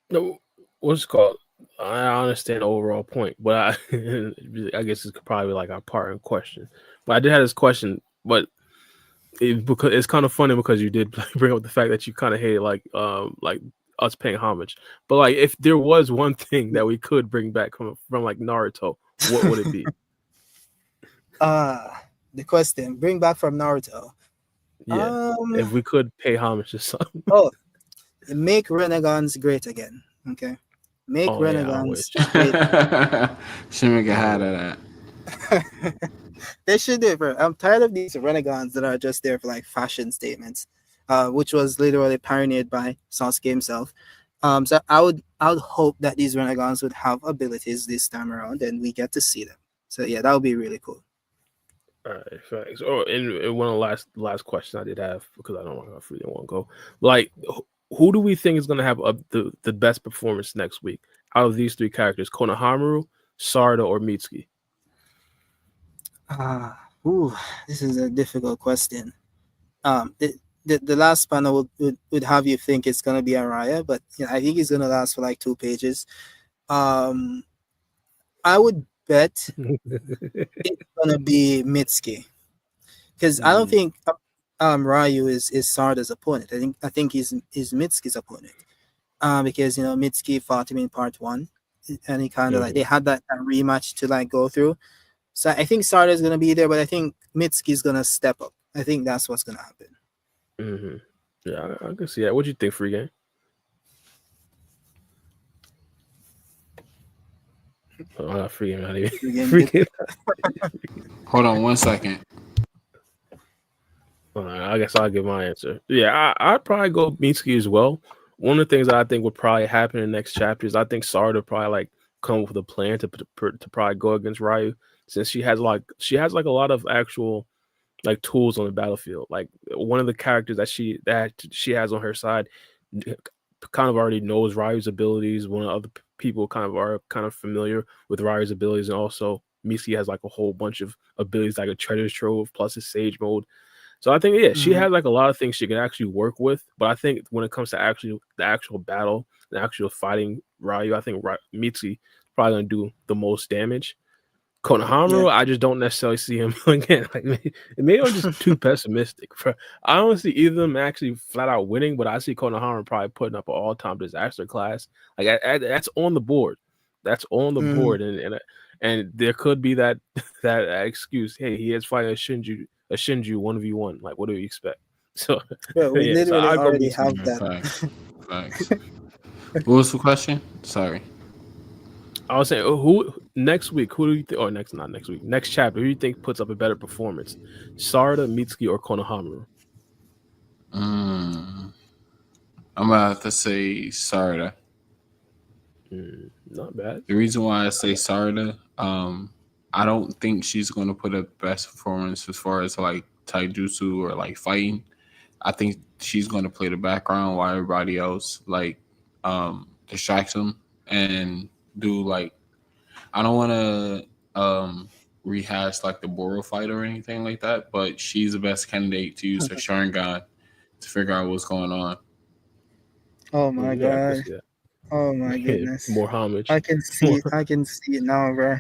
No, what's it called? I understand the overall point, but I guess it's probably like our part in question. But I did have this question, but because it's kind of funny because you did bring up the fact that you kind of hate like us paying homage. But like, if there was one thing that we could bring back from like Naruto, what would it be? The question, bring back from Naruto. Yeah, if we could pay homage to something. Make Renegades great again. Okay, make Renegades great. Should make a hat of that. They should do it, bro. I'm tired of these Renegades that are just there for like fashion statements, which was literally pioneered by Sasuke himself. So I would hope that these Renegades would have abilities this time around, and we get to see them. So yeah, that would be really cool. All right, thanks. And one of the last questions I did have, because I don't want to really want to go. Like, who do we think is going to have the best performance next week out of these 3 characters? Konohamaru, Sarada, or Mitsuki? This is a difficult question. The last panel would have you think it's gonna be Araya, but I think it's gonna last for like 2 pages. I would bet it's gonna be Mitsuki, because I don't think Ryu is Sarda's opponent. I think he's Mitsuki's opponent. Because Mitsuki fought him in part 1, and he kind of like they had that rematch to like go through. So I think Sarda is gonna be there, but I think Mitsuki's gonna step up. I think that's what's gonna happen. Mm-hmm. Yeah, I can see that. What do you think, Free Game? Oh, not Free Game, not even. Free Game. Hold on 1 second. I guess I'll give my answer. Yeah, I'd probably go Mitsuki as well. One of the things that I think would probably happen in the next chapter is I think Sarda probably like come up with a plan to probably go against Ryu, since she has like a lot of actual like tools on the battlefield. Like, one of the characters that she has on her side kind of already knows Ryu's abilities. One of the other people kind of are kind of familiar with Ryu's abilities, and also Mitsuki has like a whole bunch of abilities, like a treasure trove plus his sage mode. So I think she has like a lot of things she can actually work with. But I think when it comes to actually the actual battle, the actual fighting Ryu, I think Mitsuki probably gonna do the most damage. Konohamaru, I just don't necessarily see him again. Like, maybe I'm just too pessimistic. I don't see either of them actually flat out winning, but I see Konohamaru probably putting up an all-time disaster class. Like, that's on the board. That's on the board, and there could be that excuse. Hey, he is fighting a Shinju 1v1. Like, what do you expect? So we literally already have that. Facts. What was the question? Sorry. I was saying, who next week? Who do you think? Or not next week. Next chapter. Who do you think puts up a better performance? Sarada, Mitsuki, or Konohamaru? I'm gonna have to say Sarada. Not bad. The reason why I say Sarada, I don't think she's gonna put up best performance as far as like taijutsu or like fighting. I think she's gonna play the background while everybody else like distracts them and do like, I don't want to rehash like the Boro fight or anything like that, but she's the best candidate to use her Sharingan to figure out what's going on. Oh my god. Oh my goodness. More homage. I can see it. I can see it now, bro.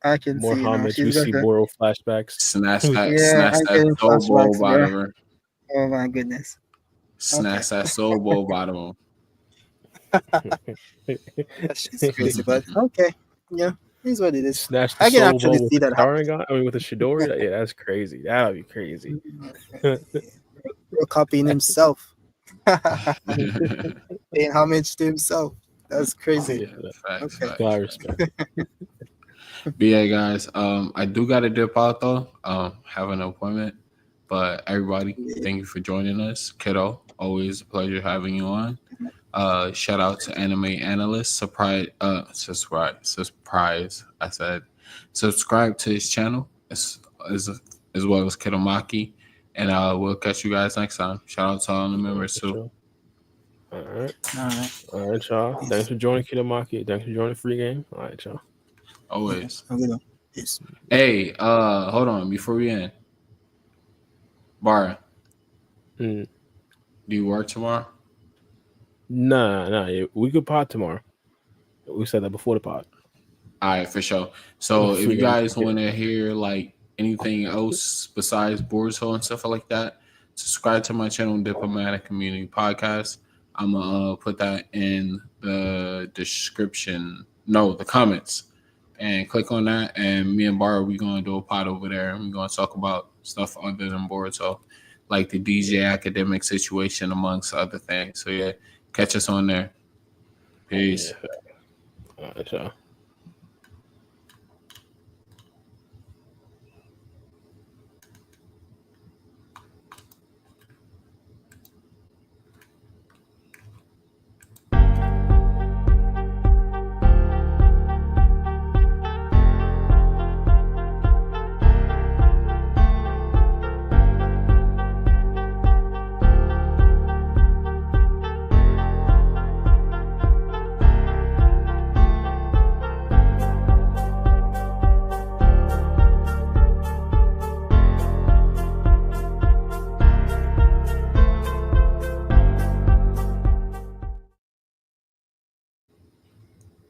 I can More see it now. homage. She's We got see the Boro flashbacks. Snatch that, Yeah, snatch I'm that getting soul bowl flashbacks, out bro. of her. Oh my goodness. Snatch that soul bowl bottom. That's just crazy, but okay. Yeah, here's what it is. Snatch the I can soul actually bowl with see the that happen. Sharingan. I mean, with the Shidori. Yeah, that's crazy. That'd be crazy. Bro copying himself. Paying homage to himself. That's crazy. Yeah, Facts, Okay. facts. I respect. But yeah, guys, I do gotta dip out though. Have an appointment. But everybody, thank you for joining us. Kiddo, always a pleasure having you on. Shout out to Anime Analyst. Surprise. I said subscribe to his channel as well as Kidomaki. And we'll catch you guys next time. Shout out to all the members too. All right. All right. Y'all. Thanks for joining Kidomaki. Thanks for joining Free Game. All right, y'all. Always. Okay. Peace. Hey, hold on before we end. Bara, Mm. do you work tomorrow? Nah. We could pod tomorrow. We said that before the pod. All right, for sure. So if Free you game. guys want to hear like anything else besides Boruto and stuff like that, subscribe to my channel, Diplomatic Community Podcast. I'm gonna put that in the description. No, the comments. And click on that, and me and Bara, we're gonna do a pod over there, and we're gonna talk about stuff other than Boruto, like the DJ academic situation, amongst other things. So yeah, catch us on there. Peace. Yeah. All right, y'all.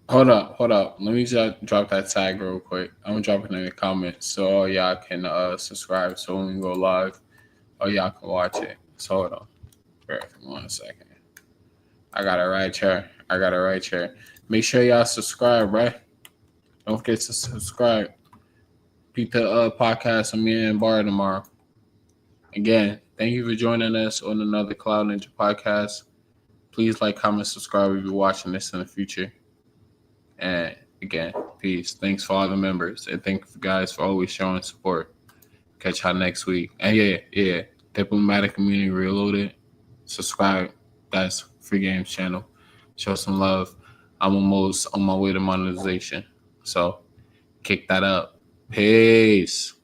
Hold up. Let me just drop that tag real quick. I'm gonna drop it in the comments so all y'all can subscribe. So when we go live, all y'all can watch it. So hold on. Bear with me 1 second. I got it right here. Make sure y'all subscribe, right? Don't forget to subscribe. Beat the podcast on me and Bar tomorrow. Again, thank you for joining us on another Cloud Ninja podcast. Please like, comment, subscribe if you're watching this in the future. And again, peace. Thanks for all the members. And thank you guys for always showing support. Catch y'all next week. And yeah. Diplomatic Community Reloaded. Subscribe. That's Free Games channel. Show some love. I'm almost on my way to monetization. So kick that up. Peace.